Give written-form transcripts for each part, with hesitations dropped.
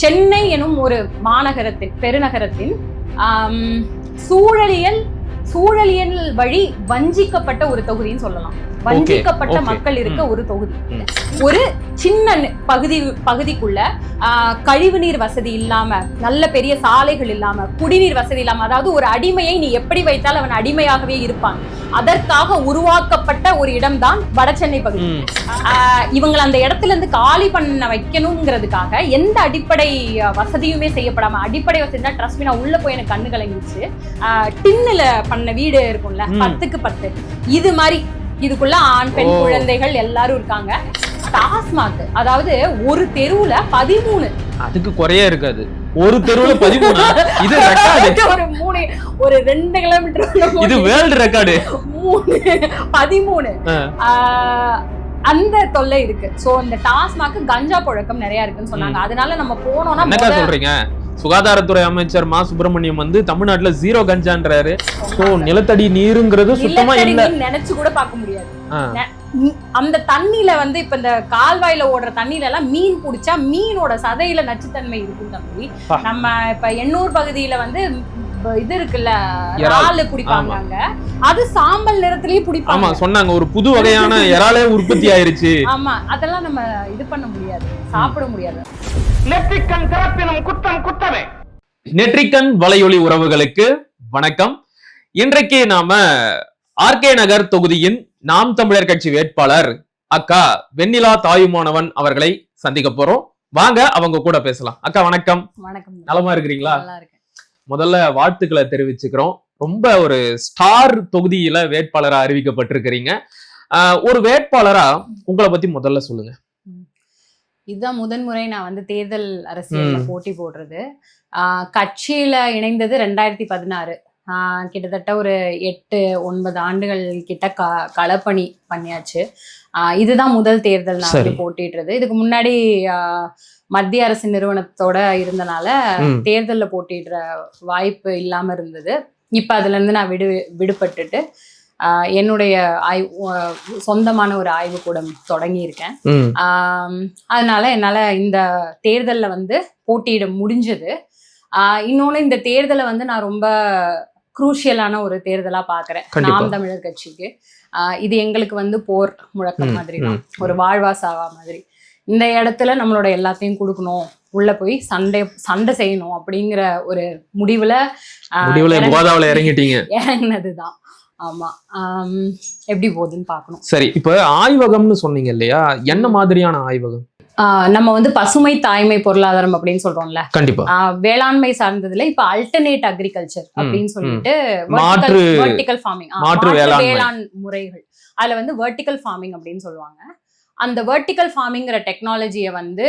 சென்னை எனும் ஒரு மாநகரத்தின் பெருநகரத்தின் சூழலியல் வழி வஞ்சிக்கப்பட்ட ஒரு தொகுதின்னு சொல்லலாம். வஞ்சிக்கப்பட்ட மக்கள் இருக்க ஒரு தொகுதி. ஒரு சின்ன பகுதிக்குள்ள கழிவுநீர் வசதி இல்லாம, நல்ல பெரிய சாலைகள் இல்லாம, குடிநீர் வசதி இல்லாம, அதாவது ஒரு அடிமையை நீ எப்படி வைத்தால் அவன் அடிமையாகவே இருப்பான், அதற்காக உருவாக்கப்பட்ட ஒரு இடம்தான் வடசென்னை பகுதி. இவங்களை அந்த இடத்துல இருந்து காலி பண்ண வைக்கணுங்கிறதுக்காக எந்த அடிப்படை வசதியுமே செய்யப்படாம, அடிப்படை வசதி தான் ட்ரஸ்ட் மீ, நான் உள்ள போய் எனக்கு கண்ணு கலங்கிச்சு. டின்னுல பண்ண வீடு இருக்கும்ல, 10க்கு 10, இது மாதிரி இதுக்குள்ள ஆண் பெண் குழந்தைகள் எல்லாரும் இருக்காங்க. டாஸ்மாக், அதாவது ஒரு தெருவுல 13, அதுக்கு குறைய இருக்காது, ஒரு தெருவுல 13, இது ரெக்கார்டு. ஒரு 2 கிலோமீட்டர், இது வேர்ல்ட் ரெக்கார்டு. 13 அந்த தொல்லை இருக்கு. சோ இந்த டாஸ்மாக் கஞ்சா புழக்கம் நிறைய இருக்குன்னு சொன்னாங்க. அதனால நம்ம போனோம்னா என்ன சொல்றீங்க? சுகாதாரத்துறை அமைச்சர் மா சுப்பிரமணியம் வந்து தமிழ்நாட்டுல 0 கஞ்சான்றாரு. சோ நிலத்தடி நீருங்கிறது சுத்தமா இல்ல, நினைச்சு கூட பார்க்க முடியாது. அந்த தண்ணியில வந்து இப்ப இந்த கால்வாயில ஓடுற தண்ணியில எல்லாம் மீன் பிடிச்சா மீனோட சதையில நச்சுத்தன்மை இருக்கும் தம்பி. நம்ம இப்ப எண்ணூர் பகுதியில வந்து இது இருக்குல்ல, இறால் பிடிப்பாங்க, அது சாம்பல் நிறத்திலேயே பிடிப்பாங்க. ஆமா சொன்னாங்க, ஒரு புது வகையான இறாலே உற்பத்தி ஆயிருச்சு. ஆமா, அதெல்லாம் நம்ம இது பண்ண முடியாது, சாப்பிட முடியாது. நெற்றிக்கண் திறப்பினும் குற்றம் குற்றமே. நெற்றிக்கண் வலையொலி உறவுகளுக்கு வணக்கம். இன்றைக்கு நாம ஆர்கே நகர் தொகுதியின் நாம் தமிழர் கட்சி வேட்பாளர் அக்கா வெண்ணிலா தாயுமானவன் அவர்களை சந்திக்க போறோம். வாங்க அவங்க கூட பேசலாம். அக்கா வணக்கம். வணக்கம். நலமா இருக்கிறீங்களா? முதல்ல வாழ்த்துக்களை தெரிவிச்சுக்கிறோம். ரொம்ப ஒரு ஸ்டார் தொகுதியில வேட்பாளரா அறிவிக்கப்பட்டிருக்கிறீங்க. ஒரு வேட்பாளரா உங்களை பத்தி முதல்ல சொல்லுங்க. இதுதான் முதன்முறை நான் வந்து தேர்தல் அரசியல்ல போட்டி போடுறது. கட்சியில இணைந்தது 2016. கிட்டத்தட்ட ஒரு 8-9 ஆண்டுகள் கிட்ட களப்பணி பண்ணியாச்சு. இதுதான் முதல் தேர்தல் நான் வந்து போட்டிடுறது. இதுக்கு முன்னாடி மத்திய அரசு நிறுவனத்தோட இருந்தனால தேர்தல்ல போட்டிடுற வாய்ப்பு இல்லாம இருந்தது. இப்ப அதுல இருந்து நான் விடுபட்டுட்டு என்னுடைய சொந்தமான ஒரு ஆய்வுக்கூடம் தொடங்கி இருக்கேன். அதனால என்னால இந்த தேர்தல்ல வந்து போட்டியிட முடிஞ்சது. இன்னொன்னு, இந்த தேர்தலை வந்து நான் ரொம்ப குரூஷியலான ஒரு தேர்தலா பாக்குறேன் நாம் தமிழர் கட்சிக்கு. இது எங்களுக்கு வந்து போர் முழக்கம் மாதிரி தான், ஒரு வாழ்வா சாவா மாதிரி. இந்த இடத்துல நம்மளோட எல்லாத்தையும் கொடுக்கணும், உள்ள போய் சண்டை செய்யணும் அப்படிங்கிற ஒரு முடிவுல இறங்கினதுதான். ஆமா, எப்படி போகுதுன்னு பாக்கணும். சரி, இப்ப ஆய்வகம்னு சொன்னீங்க இல்லையா, என்ன மாதிரியான ஆய்வகம்? நம்ம வந்து பசுமை தாய்மை பொருளாதாரம் அப்படின்னு சொல்றோம்ல, கண்டிப்பா வேளாண்மை சார்ந்ததுல இப்ப அல்டர்னேட் அக்ரிகல்ச்சர் அப்படின்னு சொல்லிட்டு வெர்டிகல் ஃபார்மிங், வேளாண் முறைகள், அதுல வந்து வெர்டிகல் ஃபார்மிங் அப்படின்னு சொல்லுவாங்க. அந்த வெர்டிகல் ஃபார்மிங்கிற டெக்னாலஜியை வந்து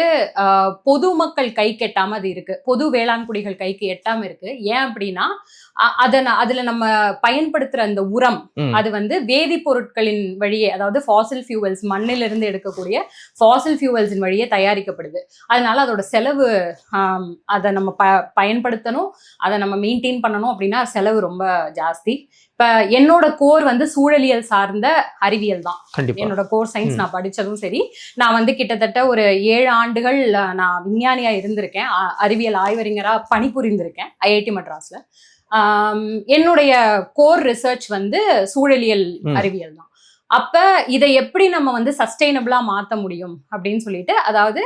பொதுமக்கள் கைக்கு எட்டாம அது இருக்கு, பொது வேளாண் குடிகள் கைக்கு எட்டாம இருக்கு. ஏன் அப்படின்னா, அதுல நம்ம பயன்படுத்துற அந்த உரம் அது வந்து வேதிப்பொருட்களின் வழியே, அதாவது ஃபாசில் ஃபியூவல்ஸ், மண்ணிலிருந்து எடுக்கக்கூடிய ஃபாசில் ஃபியூவல்ஸின் வழியே தயாரிக்கப்படுது. அதனால அதோட செலவு, அதை நம்ம பயன்படுத்தணும், அதை நம்ம மெயின்டைன் பண்ணணும் அப்படின்னா செலவு ரொம்ப ஜாஸ்தி. இப்ப என்னோட கோர் வந்து சூழலியல் சார்ந்த அறிவியல் தான். என்னோட கோர் சயின்ஸ் நான் படிச்சதும் சரி. நான் வந்து கிட்டத்தட்ட ஒரு 7 ஆண்டுகள் நான் விஞ்ஞானியா இருந்திருக்கேன், அறிவியல் ஆய்வறிஞரா பணிபுரிந்திருக்கேன் IIT மெட்ராஸ்ல. என்னுடைய கோர் ரிசர்ச் வந்து சூழலியல் அறிவியல் தான். அப்ப இதை எப்படி நம்ம வந்து சஸ்டைனபிளா மாத்த முடியும் அப்படின்னு சொல்லிட்டு, அதாவது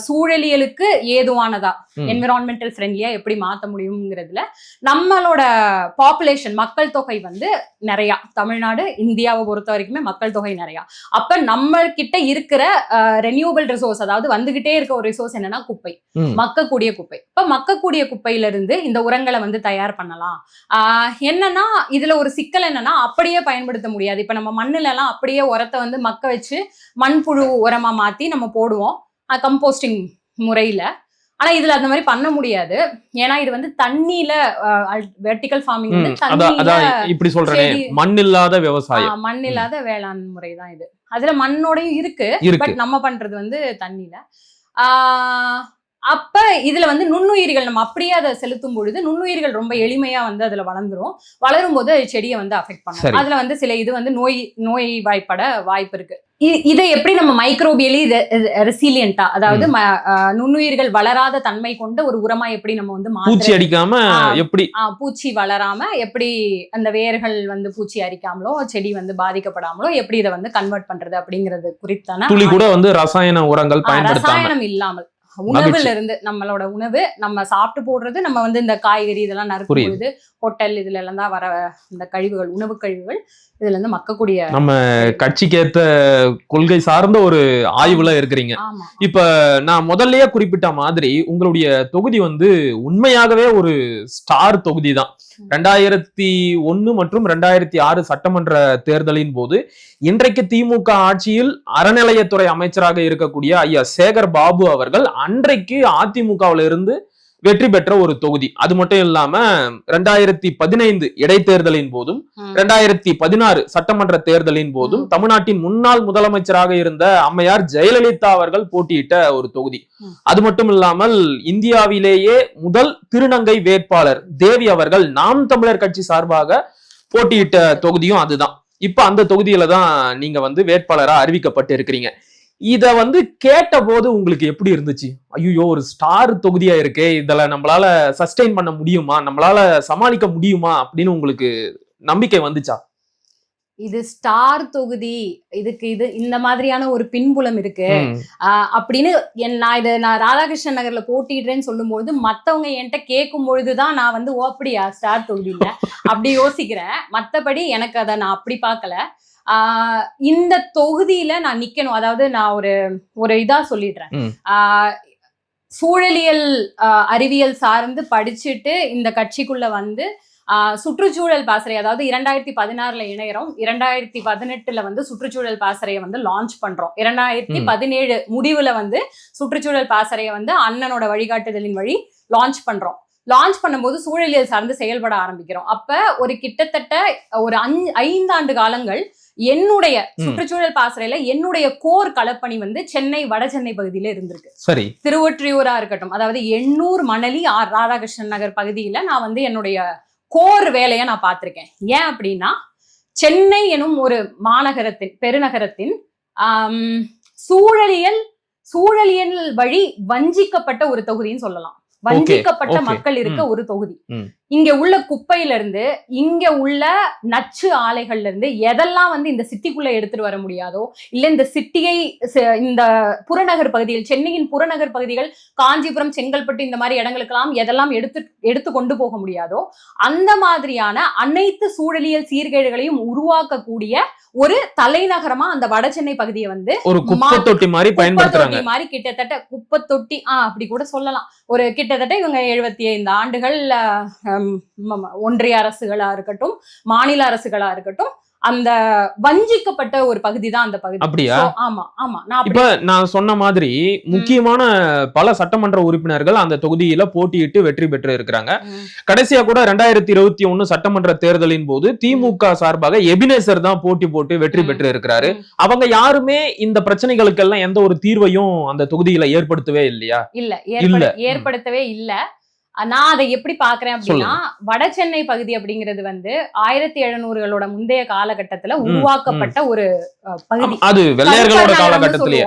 சூழலியலுக்கு ஏதுவானதா, என்விரான்மெண்டல் ஃப்ரெண்ட்லியா எப்படி மாத்த முடியுங்கிறதுல நம்மளோட பாப்புலேஷன், மக்கள் தொகை வந்து நிறைய, தமிழ்நாடு இந்தியாவை பொறுத்த வரைக்குமே மக்கள் தொகை நிறைய. அப்ப நம்ம கிட்ட இருக்கிற ரெனியூவபிள் ரிசோர்ஸ், அதாவது வந்துகிட்டே இருக்க ஒரு ரிசோர்ஸ் என்னன்னா குப்பை, மக்கக்கூடிய குப்பை. இப்ப மக்கக்கூடிய குப்பையில இருந்து இந்த உரங்களை வந்து தயார் பண்ணலாம். என்னன்னா இதுல ஒரு சிக்கல் என்னன்னா, அப்படியே பயன்படுத்த முடியாது. இப்ப நம்ம மண்ணுல எல்லாம் அப்படியே உரத்தை வந்து மக்க வச்சு மண்புழு உரமா மாத்தி நம்ம போடுவோம் கம்போஸ்டிங் முறையில. ஆனா இதுல அந்த மாதிரி பண்ண முடியாது. ஏன்னா இது வந்து தண்ணியில, வெர்டிகல் ஃபார்மிங் வந்து இப்படி சொல்றேன், மண் இல்லாத விவசாயம், மண் இல்லாத வேளாண் முறை தான் இது. அதுல மண்ணோடையும் இருக்கு, பட் நம்ம பண்றது வந்து தண்ணியில. அப்ப இதுல வந்து நுண்ணுயிர்கள் நம்ம அப்படியே அதை செலுத்தும் பொழுது நுண்ணுயிர்கள் ரொம்ப எளிமையா வந்து அதுல வளரும் போது செடியை வந்து அஃபெக்ட் பண்ணும். அதுல வந்து சில இது வந்து நோய் வாய்ப்பட வாய்ப்பு இருக்கு. இதை எப்படி நம்ம மைக்ரோபியலி ரெசிலியன்டா, அதாவது நுண்ணுயிர்கள் வளராத தன்மை கொண்ட ஒரு உரமா எப்படி நம்ம வந்து பூச்சி அடிக்காம எப்படி பூச்சி வளராம எப்படி அந்த வேர்கள் வந்து பூச்சி அரிக்காமலோ செடி வந்து பாதிக்கப்படாமலோ எப்படி இதை வந்து கன்வெர்ட் பண்றது அப்படிங்கிறது குறித்தான துளி கூட வந்து ரசாயன உரங்கள் ரசாயனம் இல்லாமல் உணவுல இருந்து நம்மளோட உணவு நம்ம சாப்பிட்டு போடுறது, நம்ம வந்து இந்த காய்கறி இதெல்லாம் நறுக்கும் பொழுது ஹோட்டல் இதுல எல்லாம் தான் வர இந்த கழிவுகள், உணவு கழிவுகள் இதுல இருந்து மக்கக்கூடிய நம்ம கட்சிக்கேத்த கொள்கை சார்ந்த ஒரு ஆய்வுல இருக்கிறீங்க. இப்ப நான் முதல்லயே குறிப்பிட்ட மாதிரி உங்களுடைய தொகுதி வந்து உண்மையாகவே ஒரு ஸ்டார் தொகுதி தான். 2001 மற்றும் 2006 சட்டமன்ற தேர்தலின் போது இன்றைக்கு திமுக ஆட்சியில் அறநிலையத்துறை அமைச்சராக இருக்கக்கூடிய ஐயா சேகர் பாபு அவர்கள் அன்றைக்கு அதிமுகவில இருந்து வெற்றி பெற்ற ஒரு தொகுதி. அது மட்டும் இல்லாம 2015 இடைத்தேர்தலின் போதும் 2016 சட்டமன்ற தேர்தலின் போதும் தமிழ்நாட்டின் முன்னாள் முதலமைச்சராக இருந்த அம்மையார் ஜெயலலிதா அவர்கள் போட்டியிட்ட ஒரு தொகுதி. அது மட்டும் இல்லாமல் இந்தியாவிலேயே முதல் திருநங்கை வேட்பாளர் தேவி அவர்கள் நாம் தமிழர் கட்சி சார்பாக போட்டியிட்ட தொகுதியும் அதுதான். இப்ப அந்த தொகுதியில தான் நீங்க வந்து வேட்பாளரா அறிவிக்கப்பட்டு இருக்கிறீங்க. இத வந்து கேட்ட போது உங்களுக்கு எப்படி இருந்துச்சு? ஐயோ, ஒரு ஸ்டார் தொகுதியா இருக்கே, இதுல நம்மளால சஸ்டெயின் பண்ண முடியுமா, நம்மளால சமாளிக்க முடியுமா அப்படின்னு உங்களுக்கு நம்பிக்கை வந்துச்சா? இது ஸ்டார் தொகுதி, இதுக்கு இந்த மாதிரியான ஒரு பின்புலம் இருக்கு அப்படின்னு நான் ராதாகிருஷ்ணன் நகர்ல போட்டிடுறேன்னு சொல்லும் பொழுது மத்தவங்க என்கிட்ட கேட்கும் பொழுதுதான் நான் வந்து அப்படியா ஸ்டார் தொகுதி இல்ல அப்படி யோசிக்கிறேன். மத்தபடி எனக்கு அதை நான் அப்படி பார்க்கல. இந்த தொகுதியில நான் நிக்கணும், அதாவது நான் ஒரு இதா சொல்லிடுறேன். சூழலியல் அறிவியல் சார்ந்து படிச்சுட்டு இந்த கட்சிக்குள்ள வந்து சுற்றுச்சூழல் பாசறை, அதாவது 2016 இணையறோம், 2018 வந்து சுற்றுச்சூழல் பாசறையை வந்து லான்ச் பண்றோம். 2017 முடிவுல வந்து சுற்றுச்சூழல் பாசறையை வந்து அண்ணனோட வழிகாட்டுதலின் வழி லான்ச் பண்றோம். லான்ச் பண்ணும்போது சூழலியல் சார்ந்து செயல்பட ஆரம்பிக்கிறோம். அப்ப ஒரு கிட்டத்தட்ட ஒரு 5 ஆண்டு காலங்கள் என்னுடைய சுற்றுச்சூழல் பாசறையில என்னுடைய கோர் களப்பணி வந்து சென்னை வட சென்னை பகுதியில இருந்திருக்கு. சரி, திருவொற்றியூரா இருக்கட்டும், அதாவது எண்ணூர் மணலி ராதாகிருஷ்ணன் நகர் பகுதியில நான் வந்து என்னுடைய கோர் வேலையை நான் பார்த்திருக்கேன். ஏன் அப்படின்னா, சென்னை எனும் ஒரு மாநகரத்தின் பெருநகரத்தின் சூழலியல் வழி வஞ்சிக்கப்பட்ட ஒரு தொகுதின்னு சொல்லலாம். வஞ்சிக்கப்பட்ட மக்கள் இருக்க ஒரு தொகுதி. இங்க உள்ள குப்பையில இருந்து, இங்க உள்ள நச்சு ஆலைகள்ல இருந்து எதெல்லாம் வந்து இந்த சிட்டிக்குள்ள எடுத்துட்டு வர முடியாதோ, இல்ல இந்த சிட்டியை இந்த புறநகர் பகுதிகள், சென்னையின் புறநகர் பகுதிகள், காஞ்சிபுரம், செங்கல்பட்டு இந்த மாதிரி இடங்களுக்கெல்லாம் எதெல்லாம் எடுத்து கொண்டு போக முடியாதோ அந்த மாதிரியான அனைத்து சூழலியல் சீர்கேடுகளையும் உருவாக்கக்கூடிய ஒரு தலைநகரமா அந்த வட சென்னை பகுதியை வந்து ஒரு குப்பை தொட்டி மாதிரி பயன்படுத்துறாங்க. மாதிரி கிட்டத்தட்ட குப்பை தொட்டி அப்படி கூட சொல்லலாம். ஒரு கிட்டத்தட்ட இவங்க 75 ஆண்டுகள் ஒன்றிய அரசுகளா இருக்கட்டும், மாநில அரசுகளா இருக்கட்டும், அந்த வஞ்சிக்கப்பட்ட ஒரு பகுதி தான் அந்த பகுதி. அப்படியா? ஆமா. இப்ப நான் சொன்ன மாதிரி முக்கியமான பல சட்டமன்ற உறுப்பினர்கள் அந்த தொகுதியில போட்டியிட்டு வெற்றி பெற்று இருக்கிறாங்க. கடைசியா கூட 2021 சட்டமன்ற தேர்தலின் போது திமுக சார்பாக எபினேசர் தான் போட்டி போட்டு வெற்றி பெற்று இருக்கிறாரு. அவங்க யாருமே இந்த பிரச்சனைகளுக்கெல்லாம் எந்த ஒரு தீர்வையும் அந்த தொகுதியில ஏற்படுத்தவே இல்லையா? ஏற்படுத்தவே இல்ல. நான் அதை எப்படி பாக்குறேன் அப்படின்னா, வட சென்னை பகுதி அப்படிங்கிறது வந்து 1700களோட முந்தைய காலகட்டத்துல உருவாக்கப்பட்ட ஒரு பகுதி. அது வெள்ளையர்களோட காலகட்டத்திலேயே.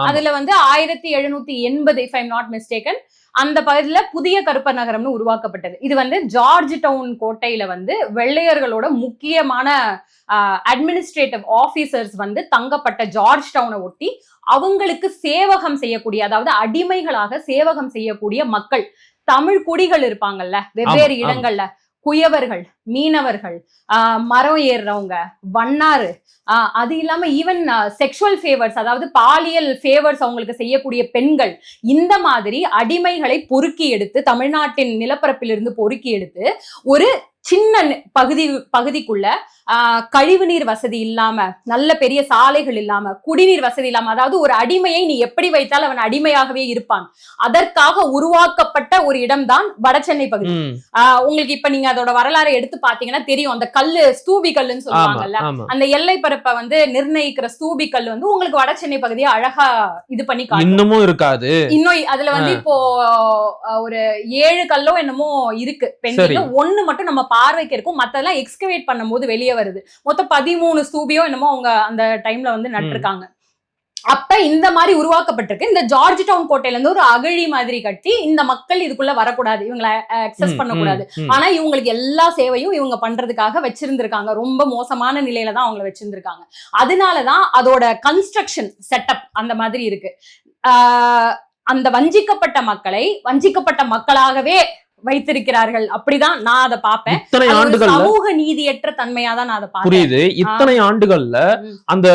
அதுல வந்து 1780 if I'm not mistaken அந்த பகுதியில புதிய கருப்பர் நகரம்னு உருவாக்கப்பட்டது. இது வந்து ஜார்ஜ் டவுன் கோட்டையில வந்து வெள்ளையர்களோட முக்கியமான அட்மினிஸ்ட்ரேட்டிவ் ஆபீசர்ஸ் வந்து தங்கப்பட்ட ஜார்ஜ் டவுனை ஒட்டி அவங்களுக்கு சேவகம் செய்யக்கூடிய, அதாவது அடிமைகளாக சேவகம் செய்யக்கூடிய மக்கள், தமிழ் குடிகள் இருப்பாங்கல்ல வெவ்வேறு இடங்கள்ல, குயவர்கள், மீனவர்கள், மரம் ஏறுறவங்க, வண்ணாறு, அது இல்லாம ஈவன் செக்ஷுவல் ஃபேவர்ஸ், அதாவது பாலியல் ஃபேவர்ஸ் அவங்களுக்கு செய்யக்கூடிய பெண்கள், இந்த மாதிரி அடிமைகளை பொறுக்கி எடுத்து தமிழ்நாட்டின் நிலப்பரப்பிலிருந்து பொறுக்கி எடுத்து ஒரு சின்ன பகுதிக்குள்ள கழிவுநீர் வசதி இல்லாம, நல்ல பெரிய சாலைகள் இல்லாம, குடிநீர் வசதி இல்லாம, அதாவது ஒரு அடிமையை நீ எப்படி வைத்தால் அவன் அடிமையாகவே இருப்பான், அதற்காக உருவாக்கப்பட்ட ஒரு இடம்தான் வடசென்னை பகுதி. உங்களுக்கு இப்ப நீங்க அதோட வரலாறை எடுத்து பாத்தீங்கன்னா தெரியும். அந்த கல்லு ஸ்தூபி கல்லுன்னு சொல்லுவாங்கல்ல, அந்த எல்லை பரப்பை வந்து நிர்ணயிக்கிற ஸ்தூபி கல் வந்து உங்களுக்கு வடசென்னை பகுதியை அழகா இது பண்ணி இன்னமும் இருக்காது. இன்னும் அதுல வந்து இப்போ ஒரு 7 கல்லோ என்னமோ இருக்கு பெண்ணில, 1 மட்டும் நம்ம பார்வைக்கு இருக்கும், மத்ததெல்லாம் எக்ஸ்கவேட் பண்ணும்போது வெளியே வருது. மொத்தம் 13 ஸ்தூபியோ என்னமோ அவங்க அந்த டைம்ல வந்து நட்டிருக்காங்க. அப்ப இந்த மாதிரி உருவாக்கப்பட்டிருக்கு. இந்த ஜார்ஜ் டவுன் கோட்டையில இருந்து ஒரு அகழி மாதிரி கட்டி இந்த மக்கள் இதுக்குள்ள வரக்கூடாது, இவங்களை அக்சஸ் பண்ணக்கூடாது, ஆனா இவங்களுக்கு எல்லா சேவையும் இவங்க பண்றதுக்காக வச்சிருந்திருக்காங்க. ரொம்ப மோசமான நிலையில தான் அவங்களை வச்சிருந்திருக்காங்க. அதனாலதான் அதோட கன்ஸ்ட்ரக்ஷன் செட்டப் அந்த மாதிரி இருக்கு. அந்த வஞ்சிக்கப்பட்ட மக்களை வஞ்சிக்கப்பட்ட மக்களாகவே வைத்திருக்கிறார்கள். அப்படிதான் நான் அதை பார்ப்பேன். சமூக நீதியற்ற தன்மையா தான் நான் அதை பார்ப்பேன். புரியுது. இத்தனை ஆண்டுகள்ல அந்த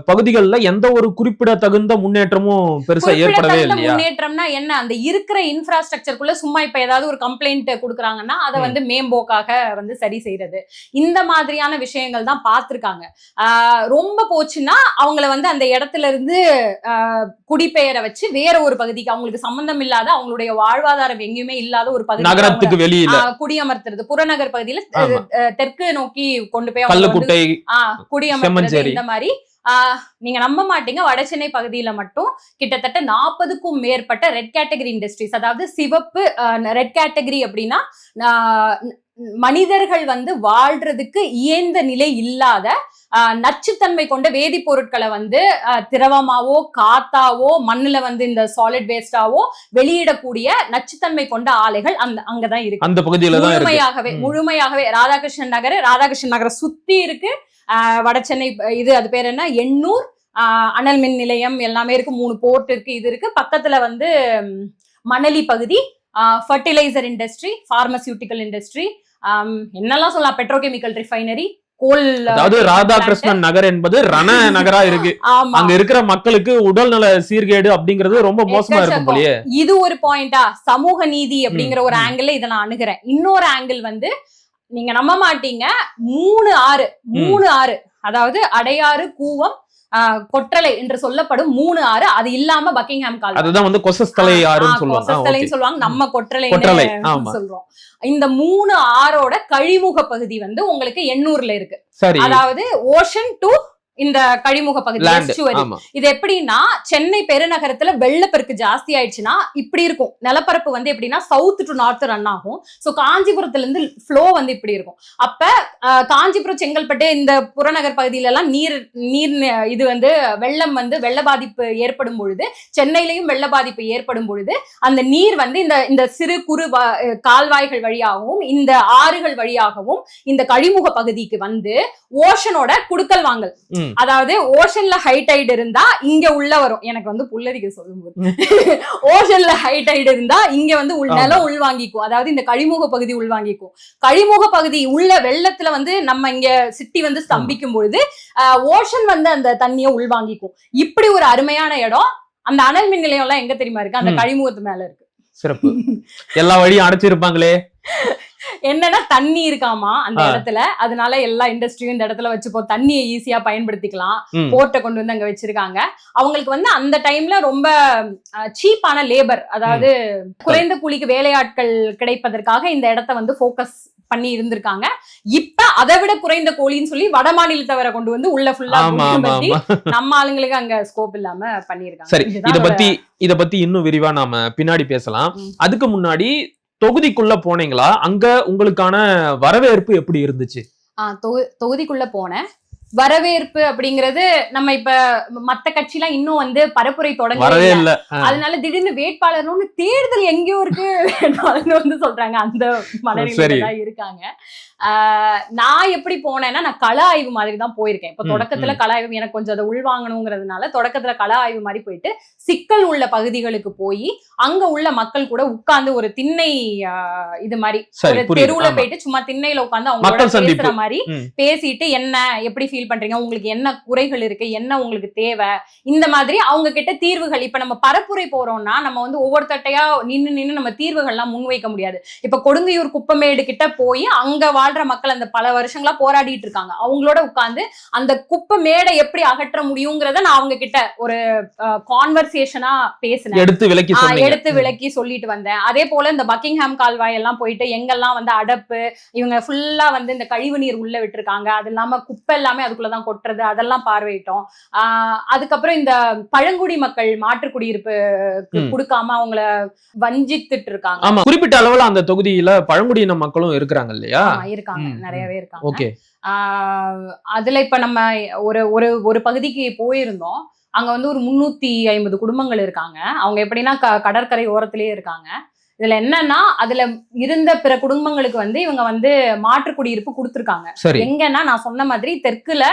பகுதிகளில் எந்த ஒரு குறிப்பிடத்தகுந்த முன்னேற்றமும் பெருசா ஏற்படவே இல்லையா? முன்னேற்றம்னா என்ன? அந்த இருக்கிற இன்ஃப்ராஸ்ட்ரக்சருக்குள்ள சும்மா இப்ப ஏதாவது ஒரு கம்ப்ளைண்ட் கொடுக்குறாங்கன்னா அதை வந்து மேம்போக்காக வந்து சரி செய்யறது, இந்த மாதிரியான விஷயங்கள் தான் பார்த்திருக்காங்க. ரொம்ப போச்சுன்னா அவங்கள வந்து அந்த இடத்துல இருந்து குடிபெயரை வச்சு வேற ஒரு பகுதிக்கு, அவங்களுக்கு சம்பந்தம் இல்லாத, அவங்களுடைய வாழ்வாதாரம் எங்கேயுமே இல்லாத ஒரு பகுதி, நகரத்துக்கு வெளியில குடியமர்த்துறது, புறநகர் பகுதியில தெற்கு நோக்கி கொண்டு போய் குடியமர்த்துறது. இந்த மாதிரி நீங்க நம்ப மாட்டீங்க, வடசென்னை பகுதியில மட்டும் கிட்டத்தட்ட 40க்கும் மேற்பட்ட ரெட் கேட்டகரி இண்டஸ்ட்ரீஸ், அதாவது சிவப்பு ரெட் கேட்டகரி அப்படின்னா மனிதர்கள் வந்து வாழ்றதுக்கு இயந்த நிலை இல்லாத நச்சுத்தன்மை கொண்ட வேதிப்பொருட்களை வந்து திரவமாவோ காத்தாவோ மண்ணுல வந்து இந்த சாலிட் வேஸ்டாவோ வெளியிடக்கூடிய நச்சுத்தன்மை கொண்ட ஆலைகள் அங்கதான் இருக்கு. அந்த பகுதியில முழுமையாகவே ராதாகிருஷ்ணன் நகரை சுத்தி இருக்கு. வடசென்னை இது அது பேர் என்ன, எண்ணூர் அனல் மின் நிலையம் எல்லாமே இருக்கு, 3 போர்ட் இருக்கு, இது இருக்கு. பக்கத்துல வந்து மணலி பகுதி, ஃபர்டிலைசர் இண்டஸ்ட்ரி, பார்மசியூட்டிக்கல் இண்டஸ்ட்ரி, என்னெல்லாம் சொல்லலாம், பெட்ரோகெமிக்கல் ரிஃபைனரி, கோல். அதாவது ராதாகிருஷ்ணன் நகர் என்பது ரண நகரா இருக்கு. அங்க இருக்கிற மக்களுக்கு உடல்நல சீர்கேடு அப்படிங்கிறது ரொம்ப மோசமா இருக்கும் போலயே. இது ஒரு பாயிண்டா, சமூக நீதி அப்படிங்கிற ஒரு ஆங்கிள் இதை நான் அணுகிறேன். இன்னொரு ஆங்கிள் வந்து நீங்க நம்ப மாட்டீங்க, 3 ஆறு, அதாவது அடையாறு, கூவம், கொற்றலை என்று சொல்லப்படும் 3 ஆறு, அது இல்லாம பக்கிங்ஹாம் கால்வாய், அதுதான் வந்து கொசஸ்தலை ஆறுன்னு சொல்லுவாங்க. நம்ம கொற்றலை சொல்றோம். இந்த 3 ஆறோட கழிமுக பகுதி வந்து உங்களுக்கு எண்ணூர்ல இருக்கு. அதாவது ஓஷன் டு இந்த கழிமுக பகுதி. இது எப்படின்னா, சென்னை பெருநகரத்துல வெள்ளப்பெருக்கு ஜாஸ்தி ஆயிடுச்சுன்னா இப்படி இருக்கும். நிலப்பரப்பு வந்து எப்படின்னா சவுத் டு நார்த் ரன் ஆகும். சோ காஞ்சிபுரத்துல இருந்து ஃப்ளோ வந்து இப்படி இருக்கும். அப்ப காஞ்சிபுரம், செங்கல்பட்டு இந்த புறநகர் பகுதியில எல்லாம் நீர் இது வந்து வெள்ளம் வந்து வெள்ள பாதிப்பு ஏற்படும் பொழுது, சென்னையிலையும் வெள்ள பாதிப்பு ஏற்படும் பொழுது அந்த நீர் வந்து இந்த சிறு குறு கால்வாய்கள் வழியாகவும் இந்த ஆறுகள் வழியாகவும் இந்த கழிமுக பகுதிக்கு வந்து ஓஷனோட குடுக்கல் வாங்கல், அதாவது ஓஷன்ல ஹை டைட் இருந்தா இங்க உள்ள வரும். எனக்கு வந்து புல்லரிக்க சொல்லும்போது ஓஷன்ல ஹை டைட் இருந்தா இங்க வந்து நிலம் உள்வாங்கிக்கும், அதாவது இந்த கழிமுக பகுதி உள்வாங்கிக்கும். கழிமுக பகுதி உள்ள வெள்ளத்துல வந்து நம்ம இங்க சிட்டி வந்து ஸ்தம்பிக்கும் பொழுது ஓஷன் வந்து அந்த தண்ணியை உள்வாங்கிக்கும். இப்படி ஒரு அருமையான இடம். அந்த அனல் மின் நிலையம் எல்லாம் எங்க தெரியுமா இருக்கு? அந்த கழிமுகத்து மேல இருக்கு. சிறப்பு. எல்லா வழியும் அடைச்சிருப்பாங்களே. என்னன்னா தண்ணி இருக்காமா அந்த இடத்துல, அதனால எல்லா இண்டஸ்ட்ரியும் இந்த இடத்துல வச்சுப்போம், தண்ணியை ஈஸியா பயன்படுத்திக்கலாம். போர்ட்டை கொண்டு வந்து அங்க வச்சிருக்காங்க. அவங்களுக்கு வந்து அந்த டைம்ல ரொம்ப சீப்பான லேபர், அதாவது குறைந்த கூலிக்கு வேலையாட்கள் கிடைப்பதற்காக இந்த இடத்த வந்து போக்கஸ் பண்ணி இருந்திருக்காங்க. இப்ப அதை விட குறைந்த கூலின்னு சொல்லி வட மாநிலத்தவரை கொண்டு வந்து உள்ள ஃபுல்லா நம்ம ஆளுங்களுக்கு அங்க ஸ்கோப் இல்லாம பண்ணிருக்காங்க. சரி, இத பத்தி இன்னும் விரிவா நாம பின்னாடி பேசலாம். அதுக்கு முன்னாடி தொகுதிக்குள்ள போனீங்களா? அங்க உங்களுக்கான வரவேற்பு எப்படி இருந்துச்சு? தொகுதிக்குள்ள போனேன். வரவேற்பு அப்படிங்கிறது நம்ம இப்ப மத்த கட்சி எல்லாம் இன்னும் வந்து பரப்புரை தொடங்கவே இல்ல. அதனால திடீர்னு வேட்பாளர்னு தேர்தல் எங்கேயோ இருக்கு வந்து சொல்றாங்க. அந்த மனநிலையில இருக்காங்க. நான் எப்படி போனேன்னா, நான் கள ஆய்வு மாதிரி தான் போயிருக்கேன். இப்ப தொடக்கத்துல கள ஆய்வு எனக்கு கொஞ்சம் அதை உள்வாங்கணுங்கிறதுனால தொடக்கத்துல கள ஆய்வு மாதிரி போயிட்டு சிக்கல் உள்ள பகுதிகளுக்கு போய் அங்க உள்ள மக்கள் கூட உட்கார்ந்து ஒரு திண்ணை இது மாதிரி ஒரு தெருவுல போயிட்டு சும்மா திண்ணையில உட்கார்ந்து அவங்க பேசுற மாதிரி பேசிட்டு, என்ன எப்படி ஃபீல் பண்றீங்க, உங்களுக்கு என்ன குறைகள் இருக்கு, என்ன உங்களுக்கு தேவை, இந்த மாதிரி அவங்க கிட்ட தீர்வுகள். இப்ப நம்ம பரப்புரை போறோம்னா நம்ம வந்து ஒவ்வொருத்தட்டையா நின்னு நம்ம தீர்வுகள்லாம் முன்வைக்க முடியாது. இப்ப கொடுங்கையூர் குப்பமேடு கிட்ட போய் அங்க வாழ்ற மக்கள் அந்த பல வருஷங்களா போராடிட்டு இருக்காங்க. அவங்களோட உட்கார்ந்து அந்த குப்பை மேடை எப்படி அகற்ற முடியுங்கிறத நான் அவங்க கிட்ட ஒரு கான்வர்சேஷனா பேசினேன், எடுத்து விளக்கி சொல்லிட்டு வந்தேன். அதே போல இந்த பக்கிங்ஹாம் கால்வாய் எல்லாம் போயிட்டு எங்கெல்லாம் வந்து அடப்பு, இவங்க ஃபுல்லா வந்து இந்த கழிவு நீர் உள்ள விட்டுருக்காங்க, அது இல்லாம குப்பை எல்லாமே அதுக்குள்ளதான் கொட்டுறது, அதெல்லாம் பார்வையிட்டோம். அதுக்கப்புறம் இந்த பழங்குடி மக்கள் மாற்று குடியிருப்பு கொடுக்காம அவங்கள வஞ்சித்துட்டு இருக்காங்க. ஆமா, குறிப்பிட்ட அளவுல அந்த தொகுதியில பழங்குடியின மக்களும் இருக்கிறாங்க இல்லையா? இருக்காங்க, நிறையவே இருக்காங்க. அதுல இப்ப நம்ம ஒரு ஒரு ஒரு பகுதிக்கு போயிருந்தோம். அங்க வந்து ஒரு 350 குடும்பங்கள் இருக்காங்க. அவங்க எப்படின்னா கடற்கரை ஓரத்திலேயே இருக்காங்க. இதுல என்னன்னா அதுல இருந்த பிற குடும்பங்களுக்கு வந்து இவங்க வந்து மாற்று குடியிருப்பு கொடுத்திருக்காங்க. எங்கன்னா நான் சொன்ன மாதிரி தெற்குல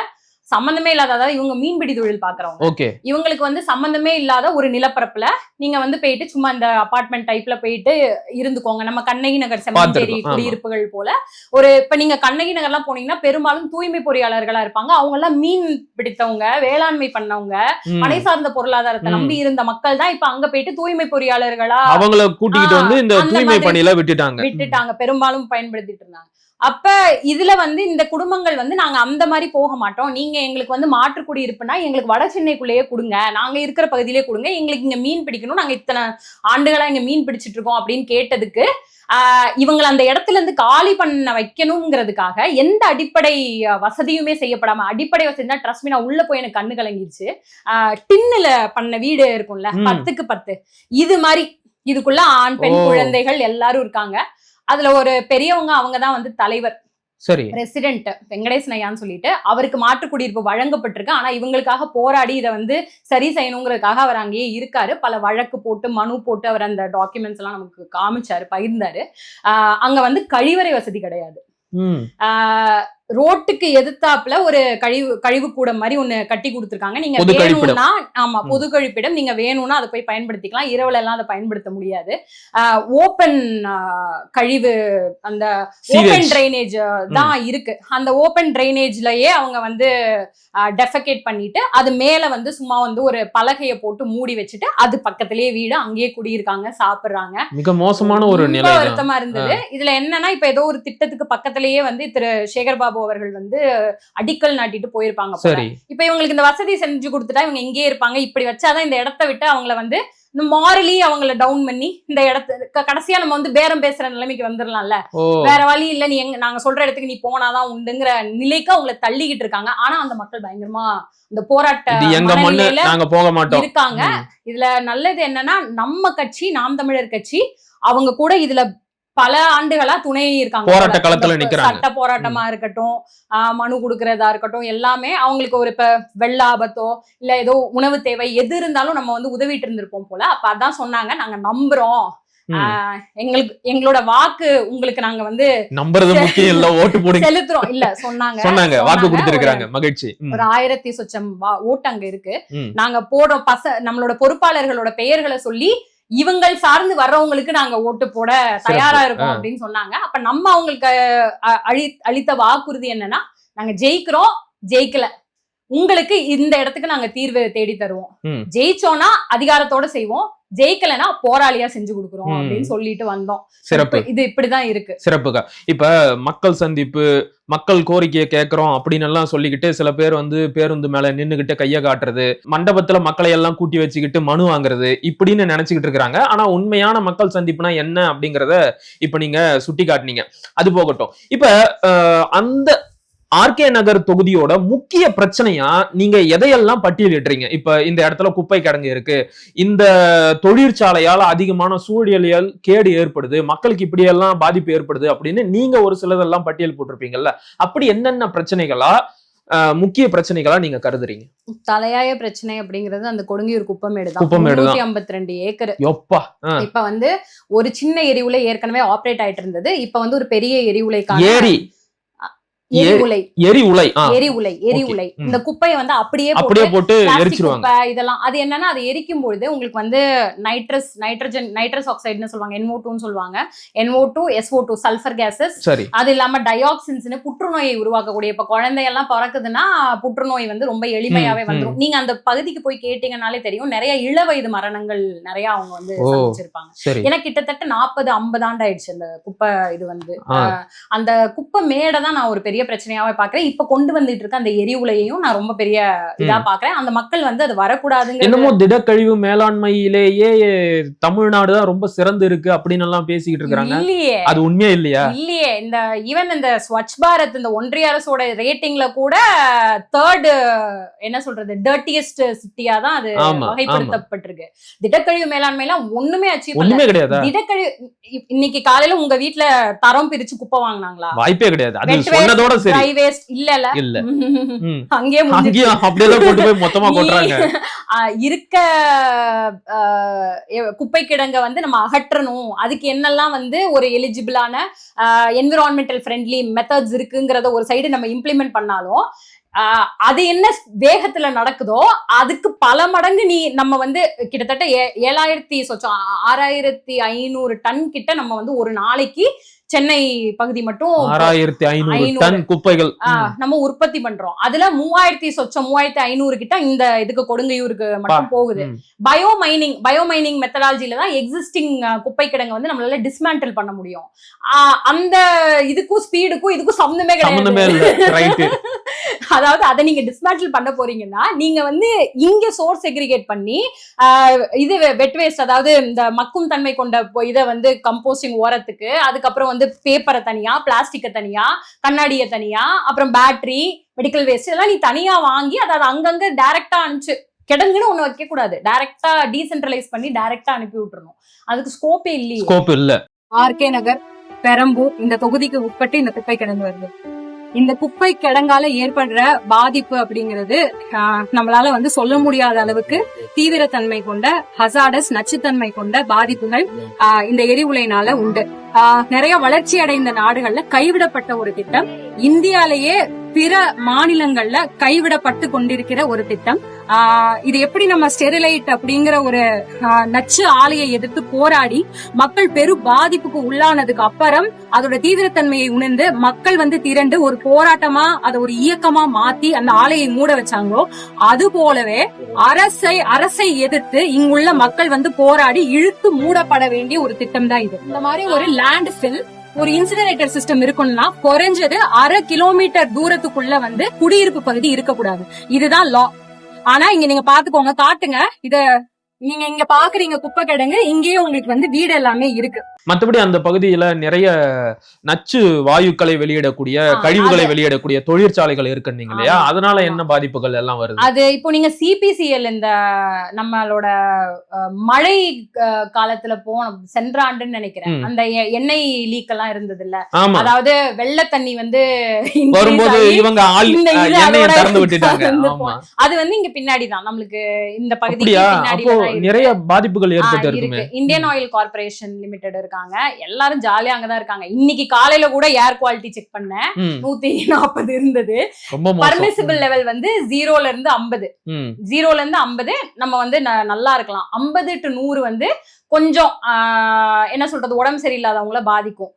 சம்பந்தமே இல்லாத, அதாவது இவங்க மீன்பிடி தொழில் பாக்குறவங்க, இவங்களுக்கு வந்து சம்பந்தமே இல்லாத ஒரு நிலப்பரப்புல நீங்க வந்து போயிட்டு சும்மா இந்த அபார்ட்மெண்ட் டைப்ல போயிட்டு இருந்துக்கோங்க. நம்ம கண்ணகி நகர் செம்மஞ்சேரி குடியிருப்புகள் போல ஒரு, இப்ப நீங்க கண்ணகி நகர்லாம் போனீங்கன்னா பெரும்பாலும் தூய்மை பொறியாளர்களா இருப்பாங்க. அவங்க எல்லாம் மீன் பிடித்தவங்க, வேளாண்மை பண்ணவங்க, மனை சார்ந்த பொருளாதாரத்தை நம்பி இருந்த மக்கள் தான் இப்ப அங்க போயிட்டு தூய்மை பொறியாளர்களா அவங்கள கூட்டிட்டு வந்து இந்த தூய்மை பணியில விட்டுட்டாங்க, பெரும்பாலும் பயன்படுத்திட்டு இருந்தாங்க. அப்ப இதுல வந்து இந்த குடும்பங்கள் வந்து நாங்க அந்த மாதிரி போக மாட்டோம், நீங்க எங்களுக்கு வந்து மாற்று குடியிருப்புனா எங்களுக்கு வட சென்னைக்குள்ளேயே கொடுங்க, நாங்க இருக்கிற பகுதியிலே கொடுங்க, எங்களுக்கு இங்க மீன் பிடிக்கணும், நாங்க இத்தனை ஆண்டுகளா இங்க மீன் பிடிச்சிட்டு இருக்கோம் அப்படின்னு கேட்டதுக்கு இவங்களை அந்த இடத்துல இருந்து காலி பண்ண வைக்கணுங்கிறதுக்காக எந்த அடிப்படை வசதியுமே செய்யப்படாம, அடிப்படை வசதி தான் ட்ரஸ்ட் மீ, நான் உள்ள போய் எனக்கு கண்ணு கலங்கிடுச்சு. டின்னுல பண்ண வீடு இருக்கும்ல 10க்கு 10, இது மாதிரி இதுக்குள்ள ஆண் பெண் குழந்தைகள் எல்லாரும் இருக்காங்க. அதுல ஒரு பெரியவங்க, அவங்கதான் வந்து தலைவர், பிரசிடென்ட் வெங்கடேசன் ஐயான்னு சொல்லிட்டு, அவருக்கு மாற்று குடியிருப்பு வழங்கப்பட்டிருக்கு. ஆனா இவங்களுக்காக போராடி இதை வந்து சரி செய்யணுங்கிறதுக்காக அவர் அங்கேயே இருக்காரு. பல வழக்கு போட்டு மனு போட்டு அவர் அந்த டாக்குமெண்ட்ஸ் எல்லாம் நமக்கு காமிச்சாரு, பகிர்ந்தாரு. அங்க வந்து கழிவறை வசதி கிடையாது. ரோட்டுக்கு எதிர்த்தாப்புல ஒரு கழிவு கூடம் மாதிரி ஒண்ணு கட்டி கொடுத்துருக்காங்க. நீங்க வேணும்னா, ஆமா, பொது கழிப்பிடம், நீங்க வேணும்னா அதை போய் பயன்படுத்திக்கலாம். இரவுல எல்லாம் அதை பயன்படுத்த முடியாது. ஓபன் கழிவு, அந்த ஓபன் டிரைனேஜ் தான் இருக்கு. அந்த ஓபன் டிரைனேஜ்லயே அவங்க வந்து டெஃபகேட் பண்ணிட்டு அது மேல வந்து சும்மா வந்து ஒரு பலகையை போட்டு மூடி வச்சுட்டு அது பக்கத்திலேயே வீடு, அங்கேயே குடியிருக்காங்க, சாப்பிடுறாங்க. மிக மோசமான ஒரு நிலை, வருத்தமா இருந்தது. இதுல என்னன்னா இப்ப ஏதோ ஒரு திட்டத்துக்கு பக்கத்திலேயே வந்து திரு சேகர்பாபு அவர்கள் வந்து அடிக்கல் நாட்டிட்டு போயிருப்பாங்க. இப்ப இவங்களுக்கு இந்த வசதி செஞ்சு கொடுத்துட்டா இவங்க எங்கேயே இருப்பாங்க. இப்படி வச்சாதான் இந்த இடத்த விட்டு அவங்கள வந்து மாரலி அவங்கள டவுன் பண்ணி இந்த இடத்த கடைசியா நம்ம வந்து பேரம் பேசுற நிலைமைக்கு வந்துடலாம்ல. வேற வழி இல்ல, நீ நாங்க சொல்ற இடத்துக்கு நீ போனாதான் உண்டுங்கிற நிலைக்கு அவங்கள தள்ளிக்கிட்டு இருக்காங்க. ஆனா அந்த மக்கள் பயங்கரமா இந்த போராட்ட இருக்காங்க. இதுல நல்லது என்னன்னா, நம்ம கட்சி நாம் தமிழர் கட்சி அவங்க கூட இதுல பல ஆண்டுகளா துணை இருக்காங்க. போராட்ட களத்துல நிக்கிறாங்க. சட்ட போராட்டமா இருக்கட்டும், மனு கொடுக்கறதா இருக்கட்டும், எல்லாமே அவங்களுக்கு ஒரு இப்ப வெள்ள ஆபத்தோ இல்ல ஏதோ உணவு தேவை எது இருந்தாலும் நம்ம வந்து உதவிட்டு இருந்திருப்போம் போல. அப்ப அதான் சொன்னாங்க, நாங்க நம்புறோம், எங்களோட வாக்கு உங்களுக்கு நாங்க வந்து நம்புறது முக்கியம் இல்ல, ஓட்டு போடு செலுத்துறோம் இல்ல சொன்னாங்க, வாக்கு கொடுத்திருக்காங்க. மகிழ்ச்சி. ஒரு 1000 சொச்சம் ஓட்டு அங்க இருக்கு. நாங்க போடுறோம், நம்மளோட பொறுப்பாளர்களோட பெயர்களை சொல்லி இவங்கள் சார்ந்து வர்றவங்களுக்கு நாங்க ஓட்டு போட தயாரா இருக்கோம் அப்படின்னு சொன்னாங்க. அப்ப நம்ம அவங்களுக்கு அளித்த வாக்குறுதி என்னன்னா, நாங்க ஜெயிக்கிறோம், ஜெயிக்கல உங்களுக்கு இந்த இடத்துக்கு நாங்க தீர்வு தேடி தருவோம், ஜெயிச்சோம்னா அதிகாரத்தோட செய்வோம், ஜெயிக்கலனா போராளியா செஞ்சு கொடுக்குறோம் அப்படின்னு சொல்லிட்டு வந்தோம். சிறப்பு. இது இப்படிதான் இருக்கு. சிறப்புக்கா. இப்ப மக்கள் சந்திப்பு, மக்கள் கோரிக்கையை கேட்கிறோம் அப்படின்னு எல்லாம் சொல்லிக்கிட்டு சில பேர் வந்து பேருந்து மேல நின்னுகிட்டு கைய காட்டுறது, மண்டபத்துல மக்களை எல்லாம் கூட்டி வச்சுக்கிட்டு மனு வாங்குறது இப்படின்னு நினைச்சுக்கிட்டு இருக்கிறாங்க. ஆனா உண்மையான மக்கள் சந்திப்புனா என்ன அப்படிங்கறத இப்ப நீங்க சுட்டி காட்டினீங்க. அது போகட்டும். இப்ப அந்த ஆர்கே நகர் தொகுதியோட முக்கிய பிரச்சனையா நீங்க எதையெல்லாம் பட்டியலிடுறீங்க? இப்ப இந்த இடத்துல குப்பை கிடங்கு இருக்கு, இந்த தொழிற்சாலையால அதிகமான சூழலியல் கேடு ஏற்படுது, மக்களுக்கு இப்படி எல்லாம் பாதிப்பு ஏற்படுது அப்படின்னு நீங்க ஒரு சிலதெல்லாம் பட்டியல் போட்டிருப்பீங்கல்ல, அப்படி என்னென்ன பிரச்சனைகளா முக்கிய பிரச்சனைகளா நீங்க கருதுறீங்க? தலையாய பிரச்சனை அப்படிங்கிறது அந்த கொடுங்கியூர் குப்பமேடு தான். 152 ஏக்கர். இப்ப வந்து ஒரு சின்ன எரிவுலை ஏற்கனவே ஆப்ரேட் ஆயிட்டு இருந்தது. இப்ப வந்து ஒரு பெரிய எரிவுலைக்கான எரி உலை இந்த குப்பையை வந்து அப்படியே போட்டு எரிச்சிருவாங்க. இதெல்லாம் அது என்னன்னா அது எரிக்கும் பொழுது உங்களுக்கு வந்து நைட்ரஸ் ஆக்சைடுன்னு சொல்லுவாங்க, NO2 சொல்லுவாங்க, NO2 SO2 சல்ஃபர் கேசஸ், அது இல்லாம டயாக்சின்ஸ்னு புற்றுநோயை உருவாக்கக்கூடிய, இப்ப குழந்தையெல்லாம் பிறக்குதுன்னா புற்றுநோய் வந்து ரொம்ப எளிமையாவே வந்துடும். நீங்க அந்த பகுதிக்கு போய் கேட்டீங்கன்னாலே தெரியும், நிறைய இளவயது மரணங்கள் நிறைய அவங்க வந்து சந்திச்சிருப்பாங்க. ஏன்னா கிட்டத்தட்ட 40-50 ஆண்டு ஆயிடுச்சு அந்த குப்பை இது வந்து. அந்த குப்பை மேடை தான் நான் ஒரு பெரிய பிரச்சனையாவே பாக்குறேன். இப்ப கொண்டு வந்துட்டு இருக்க அந்த எரிவுலையையும் நான் ரொம்ப பெரிய இதா பாக்குறேன். அந்த மக்கள் வந்து அது வரக்கூடாதுங்க. என்னமோ திடக்கழிவு மேலாண்மையிலேயே தமிழ்நாடு தான் ரொம்ப சிறந்து இருக்கு அப்படின்னு எல்லாம் பேசிக்கிட்டு இருக்காங்க. இல்லையே, அது உண்மையா இல்லையா? இல்லையே. இந்த ஈவன் இந்த ஸ்வச் பாரத் இந்த ஒன்றிய அரசோட ரேட்டிங்ல கூட 3rd என்ன சொல்றது டர்ட்டியஸ்ட் சிட்டியா தான் அது வகைப்படுத்தப்பட்டிருக்கு. திடக்கழிவு மேலாண்மை எல்லாம் ஒண்ணுமே அச்சீவ் கிடையாது. திடக்கழிவு இன்னைக்கு காலையில உங்க வீட்டுல தரம் பிரிச்சு குப்பை வாங்கினாங்களா? வாய்ப்பே கிடையாது. அது சொன்னதோட சரி. ட்ரை வேஸ்ட் இல்ல அங்கேயே அப்படியே கொண்டு போய் மொத்தமா கொட்டுறாங்க. இருக்க குப்பை கிடங்க வந்து நம்ம அகற்றணும். அதுக்கு என்னெல்லாம் வந்து ஒரு எலிஜிபிளான என்விரான்மெண்டல் ஃப்ரெண்ட்லி மெத்தட்ஸ் இருக்குங்கிறத ஒரு சைடு நம்ம இம்ப்ளிமெண்ட் பண்ணாலும் அது என்ன வேகத்துல நடக்குதோ அதுக்கு பல மடங்கு நம்ம வந்து கிட்டத்தட்ட 6500 டன் கிட்ட நம்ம வந்து ஒரு நாளைக்கு சென்னை பகுதி மட்டும் 6500 டன் குப்பைகள் நம்ம உற்பத்தி பண்றோம். அதுல 3500 கிட்ட இந்த இதுக்கு கொடுங்கையூருக்கு மட்டும் போகுது. பயோமைனிங் மெத்தடாலஜில தான் எக்ஸிஸ்டிங் குப்பை கிடங்க வந்து நம்மளால டிஸ்மேண்டில் பண்ண முடியும். அந்த இதுக்கும் ஸ்பீடுக்கும் இதுக்கும் சம்பந்தமே கிடையாது. அதாவது அதை நீங்க டிஸ்மேண்டில் பண்ண போறீங்கன்னா நீங்க வந்து இங்க சோர்ஸ் செக்ரிகேட் பண்ணி இது வெட் வேஸ்ட், அதாவது இந்த மக்கும் தன்மை கொண்ட இதை வந்து கம்போஸ்டிங் ஓரத்துக்கு, அதுக்கப்புறம் வந்து பேப்பரை தனியா, பிளாஸ்டிக்கை தனியா, கண்ணாடியை தனியா, அப்புறம் பேட்டரி, மெடிக்கல் வேஸ்ட் இதெல்லாம் நீ தனியா வாங்கி அதாவது அங்கங்க டைரக்டா அனுப்பிச்சு கிடங்குன்னு ஒண்ணு வைக்க கூடாது. டைரக்டா டீசென்ட்ரலைஸ் பண்ணி டைரக்டா அனுப்பி விட்டுறணும். அதுக்கு ஸ்கோப்பே இல்ல. ஆர்கே நகர், பெரம்பூர் இந்த தொகுதிக்கு உட்பட்டு இந்த குப்பை கிடங்கு வருது. இந்த குப்பை கிடங்கால ஏற்படுற பாதிப்பு அப்படிங்கிறது நம்மளால வந்து சொல்ல முடியாத அளவுக்கு தீவிரத்தன்மை கொண்ட ஹசார்டஸ் நச்சுத்தன்மை கொண்ட பாதிப்புகள் இந்த எரிவுலைனால உண்டு. நிறைய வளர்ச்சி அடைந்த நாடுகள்ல கைவிடப்பட்ட ஒரு திட்டம், இந்தியாலேயே பிற மாநிலங்கள்ல கைவிடப்பட்டு கொண்டிருக்கிற ஒரு திட்டம். இது எப்படி நம்ம ஸ்டெரிலைட் அப்படிங்கிற ஒரு நச்சு ஆலையை எதிர்த்து போராடி மக்கள் பெரும் பாதிப்புக்கு உள்ளானதுக்கு அப்புறம் அதோட தீவிரத்தன்மையை உணர்ந்து மக்கள் வந்து திரண்டு ஒரு போராட்டமா அதை ஒரு இயக்கமா மாத்தி அந்த ஆலையை மூட வச்சாங்களோ, அது போலவே அரசை எதிர்த்து இங்குள்ள மக்கள் வந்து போராடி இழுத்து மூடப்பட வேண்டிய ஒரு திட்டம் தான் இது. இந்த மாதிரி ஒரு லேண்ட் ஃபில், ஒரு இன்சினரேட்டர் சிஸ்டம் இருக்கணும்னா குறைஞ்சது 1/2 கிலோமீட்டர் தூரத்துக்குள்ள வந்து குடியிருப்பு பகுதி இருக்கக்கூடாது. இதுதான் லா. ஆனா இங்க நீங்க பாத்துக்கோங்க, காட்டுங்க, இத நீங்க இங்க பாக்குறீங்க குப்பை கிடங்கு, இங்கேயே உங்களுக்கு வந்து வீடு எல்லாமே இருக்கு. மற்றபடி அந்த பகுதியில நிறைய நச்சு வாயுக்களை வெளியிடக்கூடிய, கழிவுகளை வெளியிடக்கூடிய தொழிற்சாலைகள் இருக்குன்னீங்க இல்லையா? அதனால என்ன பாதிப்புகள் எல்லாம் வருது? அது இப்போ நீங்க CPCL இந்த நம்மளோட மழை காலத்துல சென்ற ஆண்டுன்னு நினைக்கிறேன், அந்த எண்ணெய் லீக் எல்லாம் இருந்தது இல்ல, அதாவது வெள்ள தண்ணி வந்து வரும்போது இவங்க திறந்து விட்டுட்டாங்க. அது வந்து இங்க பின்னாடிதான் நம்மளுக்கு இந்த பகுதி நிறைய பாதிப்புகள் ஏற்பட்டு இந்தியன் ஆயில் கார்பரேஷன் லிமிடெட் இருக்காங்க, எல்லாரும் ஜாலியா அங்கதான் இருக்காங்க. இன்னைக்கு காலையில கூட ஏர் குவாலிட்டி செக் பண்ணேன், 140 இருந்தது. பர்மிசிபிள் லெவல் வந்து 0ல இருந்து 50 நம்ம வந்து நல்லா இருக்கலாம். 50 to 100 வந்து கொஞ்சம் என்ன சொல்றது உடம்பு சரியில்லாதவங்கள பாதிக்கும்.